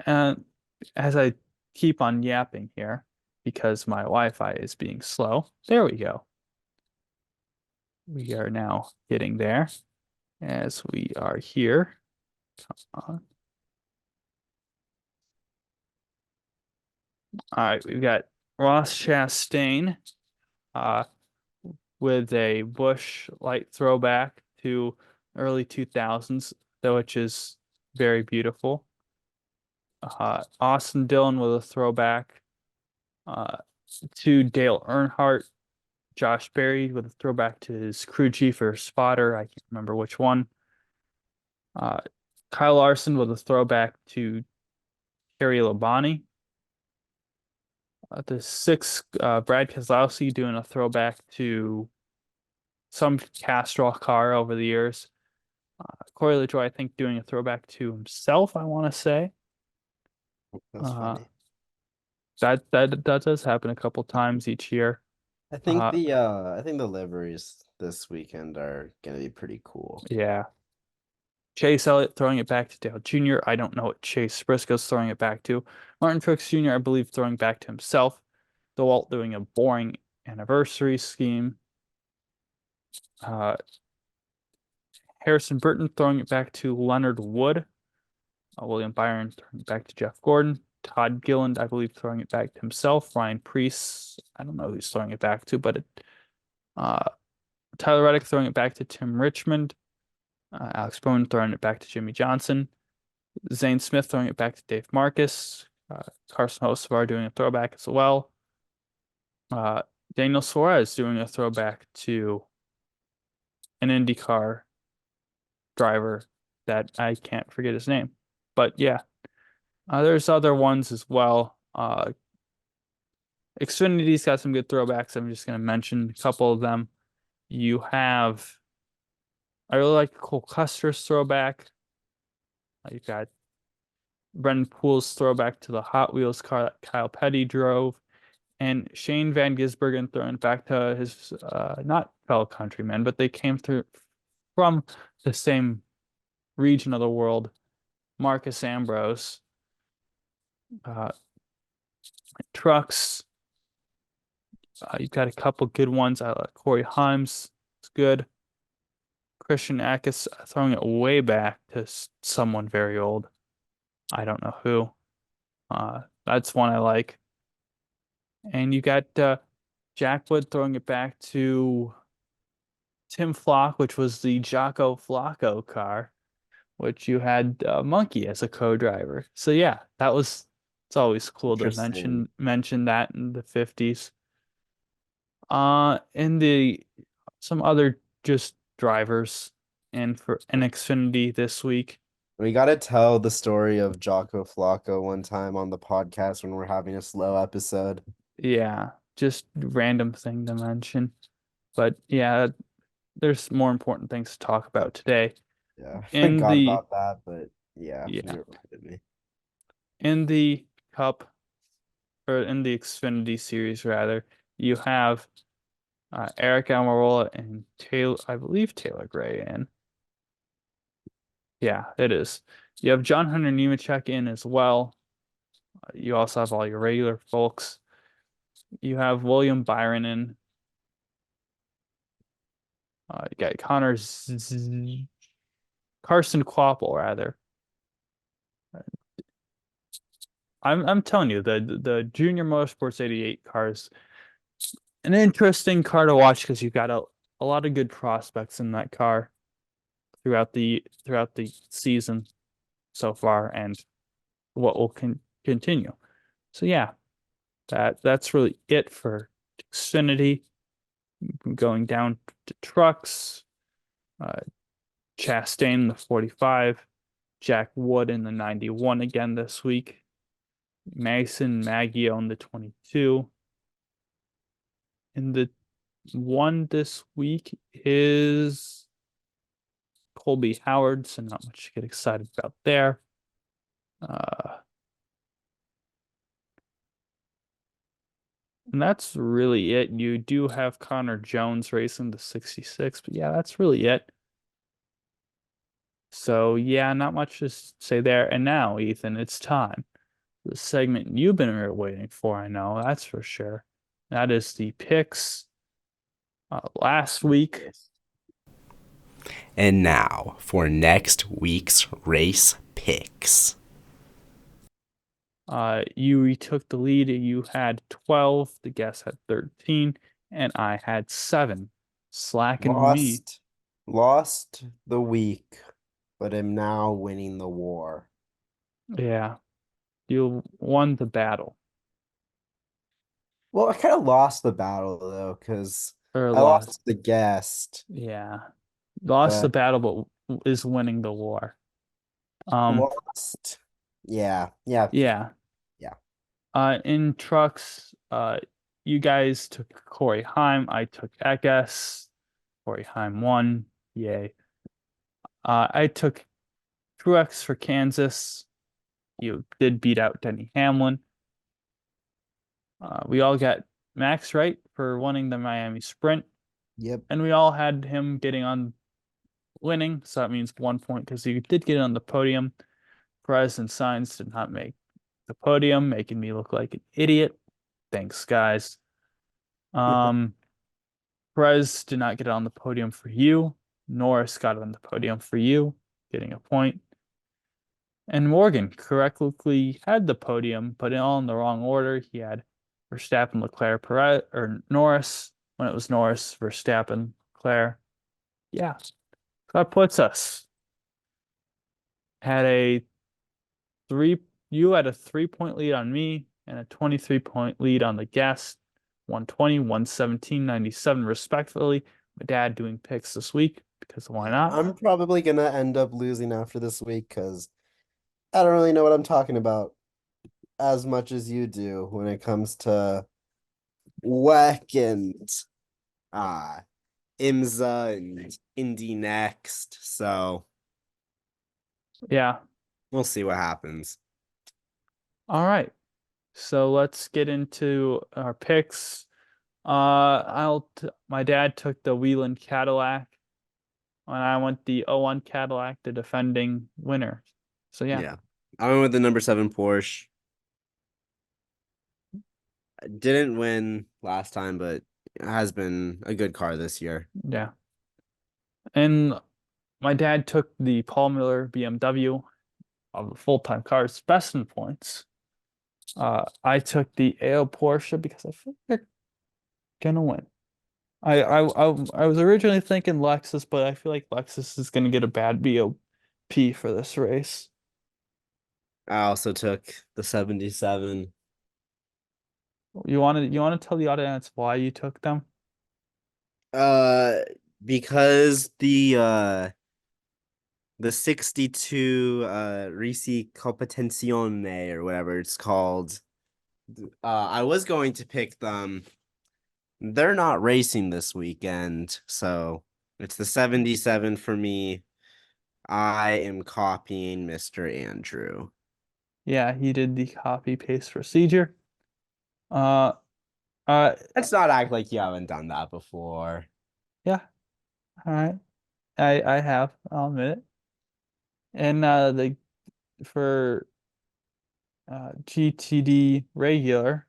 And as I keep on yapping here because my Wi-Fi is being slow, there we go. We are now getting there as we are here. Come on. All right, we've got Ross Chastain with a Busch light throwback to early 2000s, which is very beautiful. Austin Dillon with a throwback to Dale Earnhardt. Josh Berry with a throwback to his crew chief or spotter. I can't remember which one. Kyle Larson with a throwback to Kerry Labonte. The six, Brad Keselowski doing a throwback to some Castrol car over the years. Corey LaJoie, I think, doing a throwback to himself, I want to say. That's funny. That does happen a couple times each year. I think the liveries this weekend are gonna be pretty cool. Yeah. Chase Elliott throwing it back to Dale Jr. I don't know what Chase Briscoe's throwing it back to. Martin Truex Jr., I believe, throwing back to himself. DeWalt doing a boring anniversary scheme. Harrison Burton throwing it back to Leonard Wood. William Byron throwing it back to Jeff Gordon. Todd Gilliland, I believe, throwing it back to himself. Ryan Preece, I don't know who's throwing it back to, but Tyler Reddick throwing it back to Tim Richmond. Alex Bowman throwing it back to Jimmy Johnson. Zane Smith throwing it back to Dave Marcus. Carson Hocevar doing a throwback as well. Daniel Suarez doing a throwback to an IndyCar driver that I can't forget his name. But yeah, there's other ones as well. Xfinity's got some good throwbacks. I'm just going to mention a couple of them. You have, I really like Cole Custer's throwback. You've got Brendan Poole's throwback to the Hot Wheels car that Kyle Petty drove. And Shane Van Gisbergen throwing it back to his, not fellow countrymen, but they came through from the same region of the world, Marcus Ambrose. Trucks. You've got a couple good ones. I like Corey Himes. It's good. Christian Akis throwing it way back to someone very old. I don't know who. That's one I like. And you got Jack Wood throwing it back to Tim Flock, which was the Jocko Flacco car, which you had Monkey as a co-driver. So yeah, it's always cool to mention that in the 50s. Some other just drivers and for an Xfinity this week. We got to tell the story of Jocko Flacco one time on the podcast when we're having a slow episode. Yeah, just random thing to mention. But yeah, there's more important things to talk about today. Yeah, I forgot about that, but yeah, you reminded me. In the Cup, or in the Xfinity Series rather, you have Eric Almirola and I believe Taylor Gray in. Yeah, it is. You have John Hunter Nemechek in as well. You also have all your regular folks. You have William Byron in. You got Carson Kvapil rather. I'm telling you, the Junior Motorsports 88 cars, an interesting car to watch because you've got a lot of good prospects in that car throughout the season so far, and what will continue. So yeah, that's really it for Xfinity. Going down to trucks, Chastain in the 45, Jack Wood in the 91 again this week, Mason Maggio in the 22. In the one this week is Colby Howard, so not much to get excited about there. And that's really it. You do have Connor Jones racing the 66, but yeah, that's really it. So yeah, not much to say there. And now, Ethan, it's time. The segment you've been waiting for, I know, that's for sure. That is the picks last week. And now for next week's race picks. You took the lead. You had 12. The guest had 13, and I had 7. Slacking me. Lost the week, but am now winning the war. Yeah, you won the battle Well, I kind of lost the battle though, because or I lost lost. the guest, Yeah, lost the but battle, but is winning the war. Um, lost. Yeah, yeah, yeah. yeah. In trucks, you guys took Corey Heim. I took Eckes. Corey Heim won. Yay. I took Truex for Kansas. You did beat out Denny Hamlin. We all got Max right for winning the Miami Sprint, Yep. and we all had him getting on winning, so that means 1 point because he did get on the podium. Perez and Sainz did not make the podium, making me look like an idiot. Thanks, guys. Um, Perez did not get on the podium for you. Norris got on the podium for you, getting a point. And Morgan correctly had the podium, but all in the wrong order. He had Verstappen, Leclerc, Perez, or Norris when it was Norris, Verstappen, Leclerc. Yeah, so that puts us had a three. You had a 3 point lead on me and a 23 point lead on the guest. 120, 117, 97, respectively. My dad doing picks this week because why not? I'm probably gonna end up losing after this week because I don't really know what I'm talking about as much as you do when it comes to WEC and uh IMSA and Indy next. So Yeah. we'll see what happens. All right. So let's get into our picks. My dad took the Wheeland Cadillac, and I went the '01 Cadillac, the defending winner. So yeah, Yeah. I went with the number 7 Porsche. I didn't win last time, but it has been a good car this year. yeah. And my dad took the Paul Miller BMW of the full-time cars, best in points. I took the AO Porsche because I feel like they're gonna win. I was originally thinking Lexus, but I feel like Lexus is gonna get a bad BOP for this race. I also took the 77. You want to tell the audience why you took them? Uh, because the 62 Risi Competizione or whatever it's called. I was going to pick them. They're not racing this weekend, so it's the 77 for me. I am copying Mr. Andrew. Yeah, he did the copy paste procedure. Uh, uh, Let's not act like you haven't done that before. yeah, all right. I have, I'll admit it. And the for GTD regular,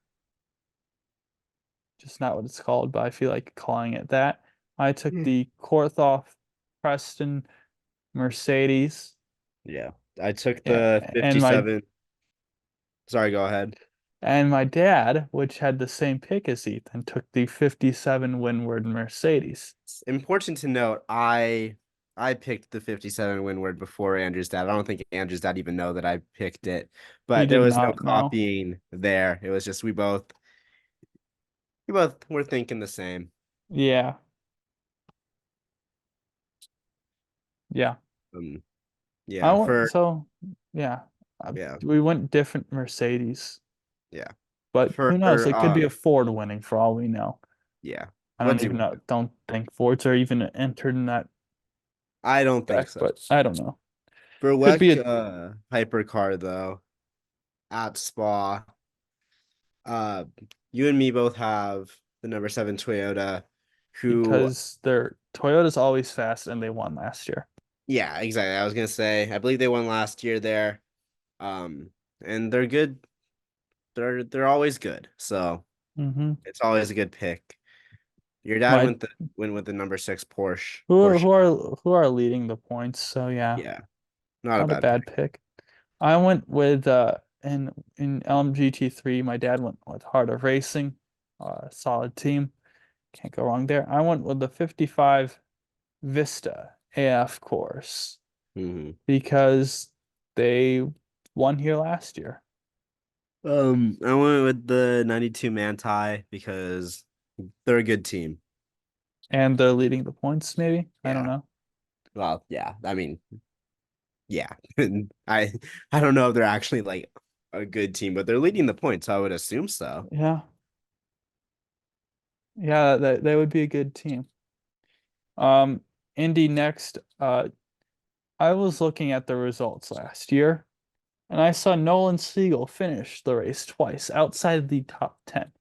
just not what it's called, but I feel like calling it that. I took the Korthoff Preston Mercedes. Yeah. I took Yeah, the and my 57. Sorry, go ahead. and my dad, which had the same pick as Ethan, took the 57 Windward Mercedes. It's important to note, I picked the 57 Windward before Andrew's dad. I don't think Andrew's dad even know that I picked it, He but there did was no not know. copying there. It was just we both were thinking the same. Yeah. Yeah. Um, I yeah, went for so yeah. yeah, We went different Mercedes, yeah. but For who knows? It could be a Ford winning for all we know. yeah. I What don't do you even want? know. Don't think Fords are even entered in that I don't think track, so. but I don't know. For Could be WEC a hypercar though, at Spa, uh you and me both have the number 7 Toyota, who because their Toyota's always fast and they won last year. yeah, exactly. I was gonna say, I believe they won last year there. And they're good. They're always good. So Hmm it's always a good pick. Your dad My went with the number 6 Porsche. who are Porsche. who are leading the points? So yeah, Yeah, not a not a bad bad pick. pick. I went with in LMGT3. My dad went with Heart of Racing, solid team. Can't go wrong there. I went with the 55 Vista AF course Hmm. because they won here last year. I went with the 92 man tie because they're a good team. And they're leading the points, maybe? I don't Yeah. know. Well, yeah. I mean, yeah. I I don't know if they're actually like a good team, but they're leading the points, so I would assume so. Yeah. Yeah, they would be a good team. Um, Indy next. I was looking at the results last year, and I saw Nolan Siegel finish the race twice outside the top 10.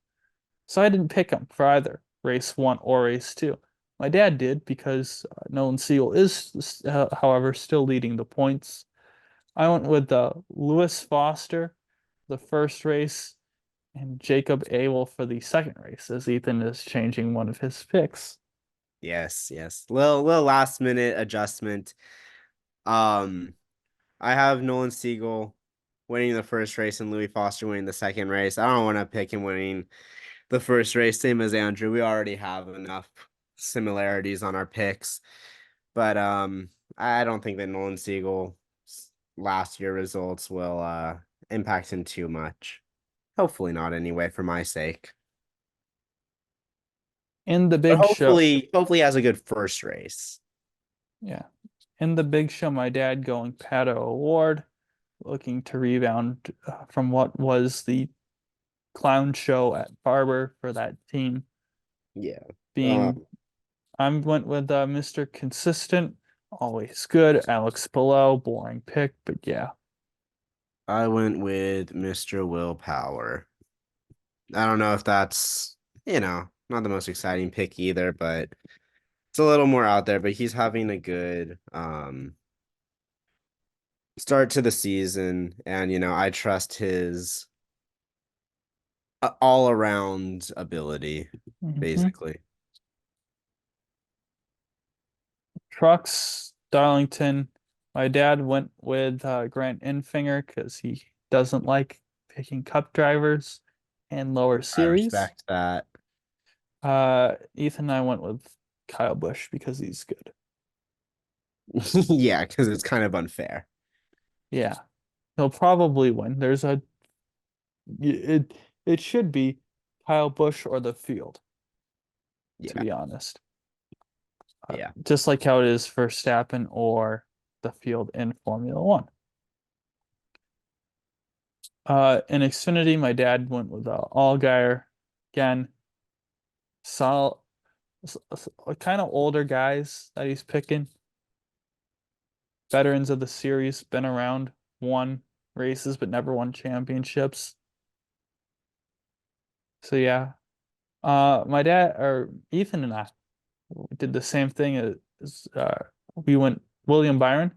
So I didn't pick him for either race one or race two. My dad did because Nolan Siegel is, however, still leading the points. I went with Lewis Foster the first race and Jacob Abel for the second race, as Ethan is changing one of his picks. Yes, yes. Little last minute adjustment. Um, I have Nolan Siegel winning the first race and Louis Foster winning the second race. I don't want to pick him winning the first race, same as Andrew. We already have enough similarities on our picks. But I don't think that Nolan Siegel's last year results will impact him too much. Hopefully not anyway, for my sake. In the But big show, hopefully he has a good first race. yeah, in the big show, my dad going Pato Award, looking to rebound from what was the clown show at Barber for that team Yeah. being. I went with Mr. Consistent, always good. Alex Below, boring pick, but yeah. I went with Mr. Willpower. I don't know if that's, not the most exciting pick either, but it's a little more out there, but he's having a good start to the season, and I trust his all around ability, Mhm. basically. Trucks, Darlington. My dad went with Grant Infinger because he doesn't like picking cup drivers and lower I series. respect that. Ethan and I went with Kyle Busch because he's good. Yeah, because it's kind of unfair. Yeah, he'll probably win. It it should be Kyle Busch or the field, to Yeah, be honest. yeah. Just like how it is for Verstappen or the field in Formula One. In Xfinity, my dad went with Allgaier again. Saw kind of older guys that he's picking. Veterans of the series, been around, won races but never won championships. So yeah, my dad or Ethan and I did the same thing as we went William Byron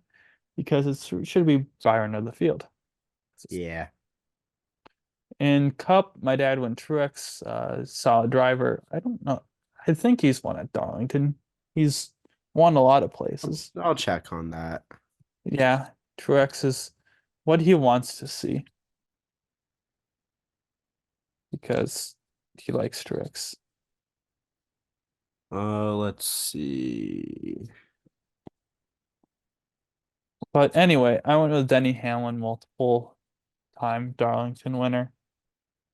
because it should be Byron of the field. Yeah. In Cup, my dad went Truex, solid driver. I don't know. I think he's won at Darlington. He's won a lot of places. I'll check on that. Yeah, Truex is what he wants to see because he likes Truex. Let's see. But anyway, I went with Denny Hamlin, multiple time Darlington winner.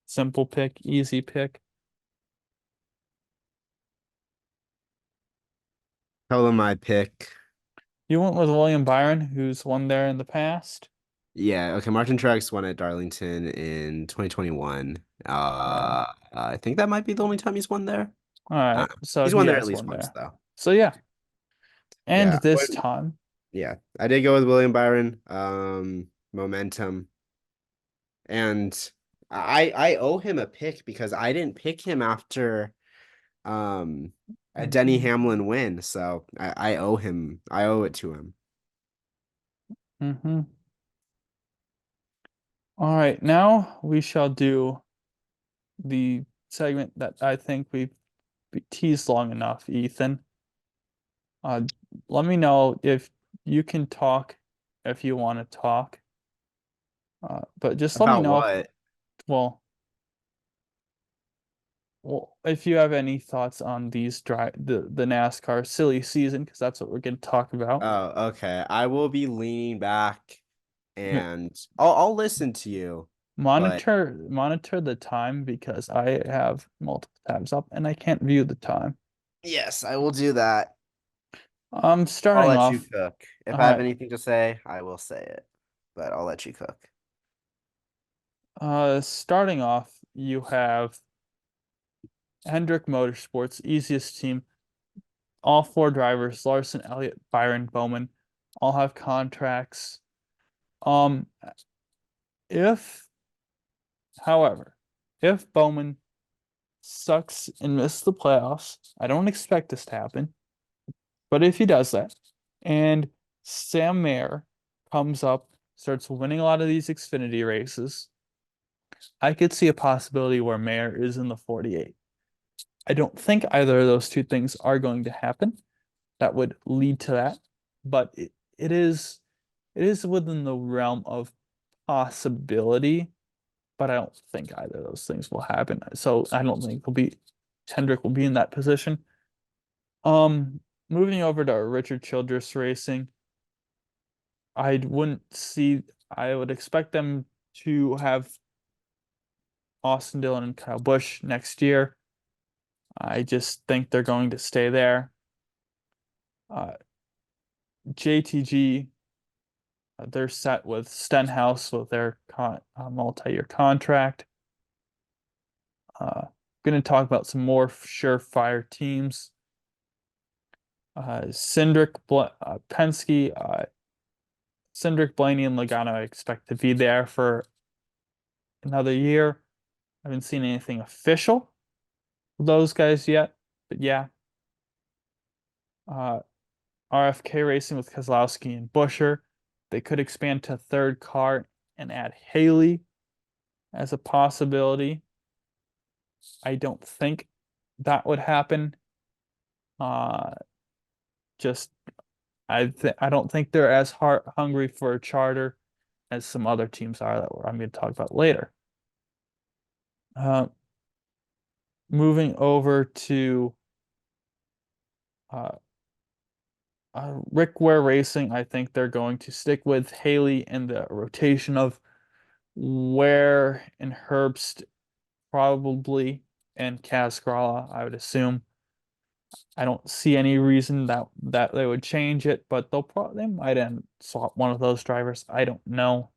Simple pick, easy pick. Tell them my pick. You went with William Byron, who's won there in the past. Yeah, okay. Martin Truex won at Darlington in 2021. Yeah. I think that might be the only time he's won there. All I right. don't know. So He's he won there at has least one once, there. though. So yeah. And Yeah. this time, Yeah, I did go with William Byron. Momentum, and I owe him a pick because I didn't pick him after a Denny Hamlin win, so I owe him. I owe it to him. mm-hmm. All right, now we shall do the segment that I think we've teased long enough, Ethan. Uh, Let me know if you can talk if you want to talk. But just let me About know if, what? well, Well, if you have any thoughts on the NASCAR silly season, because that's what we're going to talk about. Oh, okay. I will be leaning back Yeah. and I'll listen to you. Monitor the time because I have multiple tabs up and I can't view the time. Yes, I will do that. I'm I'll starting let off. you cook. If I have Uh, anything to say, I will say it. But I'll let you cook. Starting off, you have Hendrick Motorsports, easiest team. All four drivers, Larson, Elliott, Byron, Bowman, all have contracts. Um, if, however, if Bowman sucks and misses the playoffs, I don't expect this to happen, but if he does that, and Sam Mayer comes up, starts winning a lot of these Xfinity races, I could see a possibility where Mayer is in the 48. I don't think either of those two things are going to happen. That would lead to that, but it is within the realm of possibility, but I don't think either of those things will happen. So I don't think Hendrick will be in that position. Moving over to Richard Childress Racing, I would expect them to have Austin Dillon and Kyle Busch next year. I just think they're going to stay there. JTG, they're set with Stenhouse with their multi-year contract. Going to talk about some more surefire teams. Penske, Cindric, Blaney, and Logano I expect to be there for another year. I haven't seen anything official with those guys yet, but yeah. RFK Racing with Keselowski and Buescher. They could expand to third car and add Haley as a possibility. I don't think that would happen. Uh, just I don't think they're as hungry for a charter as some other teams are that I'm going to talk about later. Moving over to Rick Ware Racing, I think they're going to stick with Haley in the rotation of Ware and Herbst, probably, and Casgrala, I would assume. I don't see any reason that they would change it, but they might end swap one of those drivers. I don't know.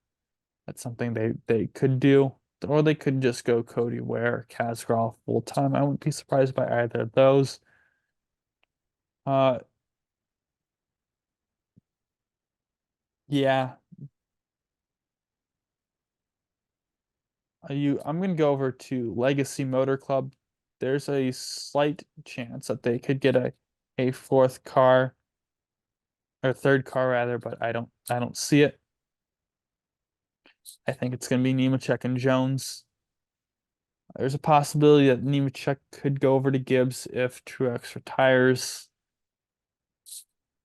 That's something they could do, or they could just go Cody Ware, Casgrala full time. I wouldn't be surprised by either of those. Yeah. I'm gonna go over to Legacy Motor Club. There's a slight chance that they could get a fourth car or third car rather, but I don't see it. I think it's gonna be Nemechek and Jones. There's a possibility that Nemechek could go over to Gibbs if Truex retires.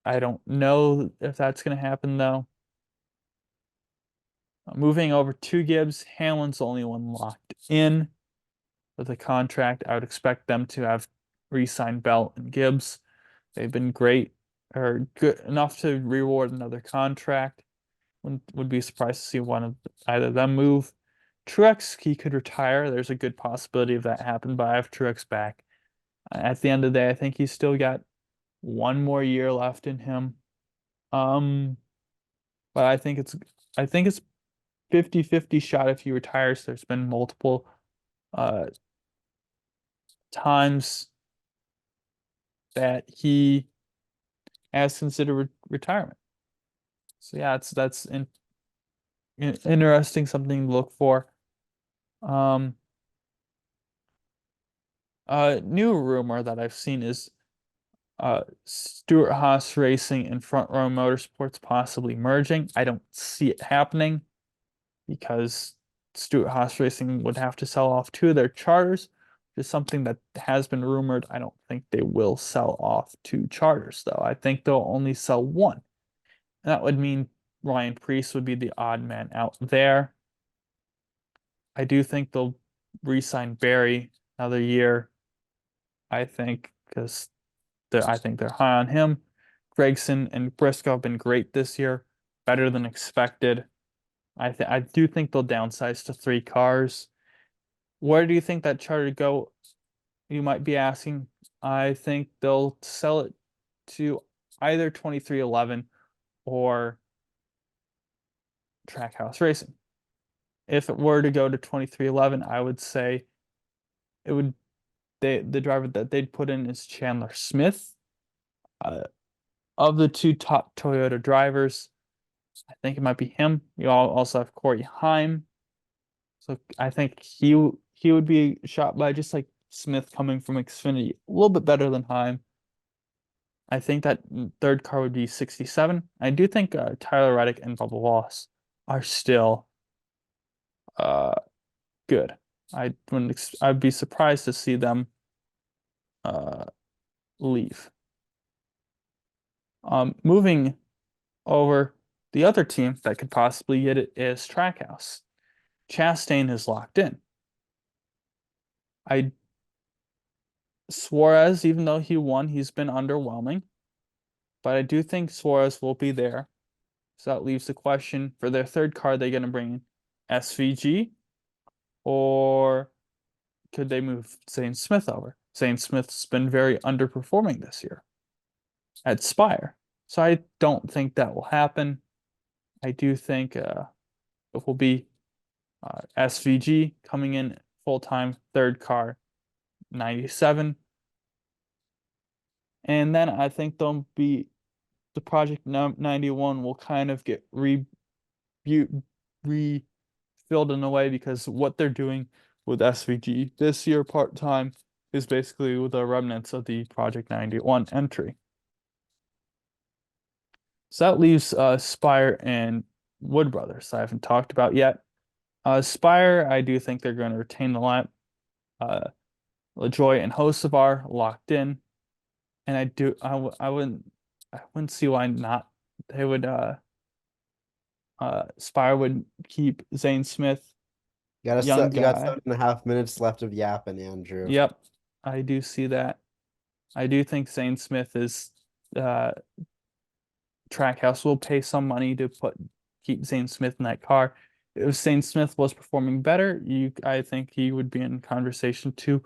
I don't know if that's gonna happen though. Moving over to Gibbs, Hamlin's the only one locked in with a contract. I would expect them to have re-signed Bell and Gibbs. They've been great or good enough to reward another contract. Would be surprised to see one of either of them move. Truex, he could retire. There's a good possibility of that happening, but I have Truex back. At the end of the day, I think he's still got one more year left in him. But I think it's 50-50 shot if he retires. There's been multiple times that he has considered retirement. So yeah, that's interesting, something to look for. New rumor that I've seen is Stuart Haas Racing and Front Row Motorsports possibly merging. I don't see it happening because Stuart Haas Racing would have to sell off two of their charters, which is something that has been rumored. I don't think they will sell off two charters, though. I think they'll only sell one. And that would mean Ryan Preece would be the odd man out there. I do think they'll re-sign Barry another year. I think, because I think they're high on him. Gregson and Briscoe have been great this year, better than expected. I do think they'll downsize to 3 cars. Where do you think that charter go? You might be asking. I think they'll sell it to either 2311 or Trackhouse Racing. If it were to go to 2311, I would say it would the driver that they'd put in is Chandler Smith. Of the 2 top Toyota drivers, I think it might be him. You all also have Corey Heim. So I think he would be shot by, just like Smith coming from Xfinity, a little bit better than Heim. I think that third car would be 67. I do think Tyler Reddick and Bubba Wallace are still good. I'd be surprised to see them leave. Moving over, the other team that could possibly get it is Trackhouse. Chastain is locked in. Suarez, even though he won, he's been underwhelming. But I do think Suarez will be there. So that leaves the question for their third car, are they going to bring in SVG, or could they move Zane Smith over? Zane Smith's been very underperforming this year at Spire. So I don't think that will happen. I do think it will be SVG coming in full-time, third car, 97. And then I think they'll be the Project 91 will kind of get refilled in a way, because what they're doing with SVG this year part-time is basically with the remnants of the Project 91 entry. So that leaves Spire and Wood Brothers I haven't talked about yet. Spire, I do think they're going to retain the lineup. LaJoy and Hocevar locked in, and I wouldn't see why not. They would Spire would keep Zane Smith, You got young you got guy. 7.5 minutes left of yapping, Andrew. Yep, I do see that. I do think Zane Smith is Trackhouse will pay some money to keep Zane Smith in that car. If Zane Smith was performing better, I think he would be in conversation to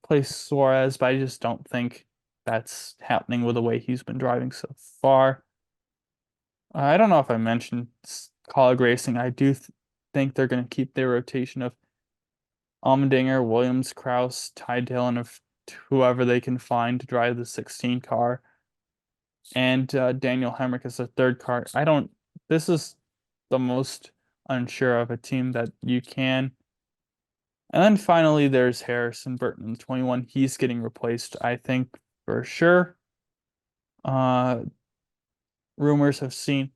replace Suarez, but I just don't think that's happening with the way he's been driving so far. I don't know if I mentioned Colleague Racing. I do think they're going to keep their rotation of Allmendinger, Williams, Kraus, Ty Dillon, of whoever they can find to drive the 16 car, and Daniel Hemrick as a third car. This is the most unsure of a team that you can. And then finally, there's Harrison Burton, 21. He's getting replaced, I think, for sure. Rumors have seen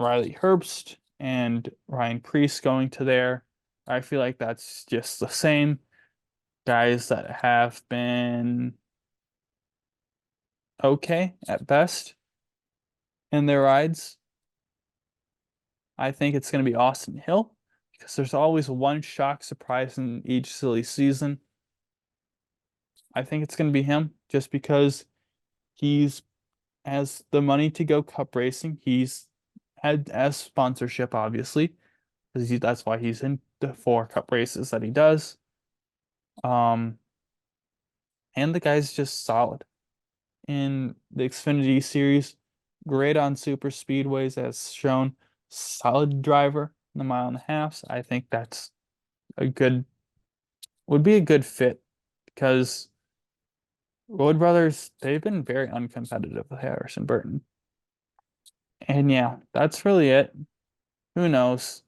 Riley Herbst and Ryan Preece going to there. I feel like that's just the same guys that have been okay at best in their rides. I think it's going to be Austin Hill, because there's always one shock surprise in each silly season. I think it's going to be him, just because he's has the money to go cup racing. He's had as sponsorship, obviously, because that's why he's in the 4 cup races that he does. And the guy's just solid in the Xfinity series, great on super speedways, as shown, solid driver in the 1.5 miles. I think that's would be a good fit, because Road Brothers, they've been very uncompetitive with Harrison Burton. And yeah, that's really it. Who knows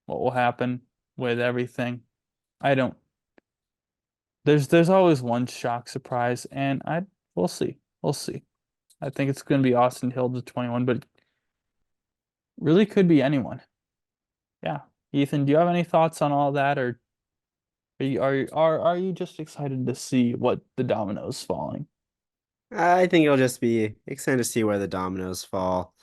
what will happen with everything? I don't. There's always one shock surprise, and we'll see. We'll see. I think it's going to be Austin Hill to 21, but really could be anyone. Yeah. Ethan, do you have any thoughts on all that, or are you just excited to see what the dominoes falling? I think it'll just be exciting to see where the dominoes fall.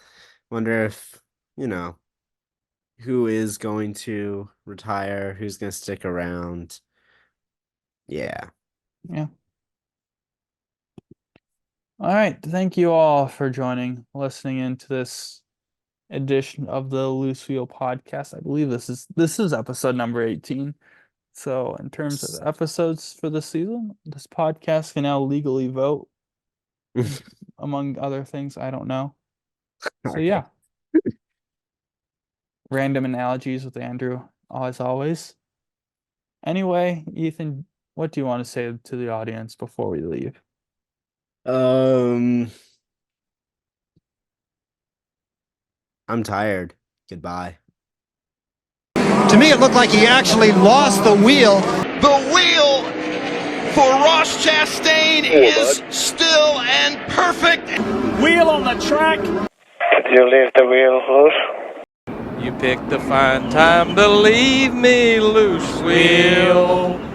Wonder if, who is going to retire, who's going to stick around. Yeah. Yeah. All right. Thank you all for listening into this edition of the Loose Wheel podcast. I believe this is episode number 18. So in terms of episodes for the season, this podcast can now legally vote, among other things. I don't know. So Okay. yeah. Random analogies with Andrew, as always. Anyway, Ethan, what do you want to say to the audience before we leave? I'm tired. Goodbye. To me, it looked like he actually lost the wheel. The wheel for Ross Chastain is still and perfect. Wheel on the track. Did you leave the wheel loose? You picked the fine time to leave me loose, wheel.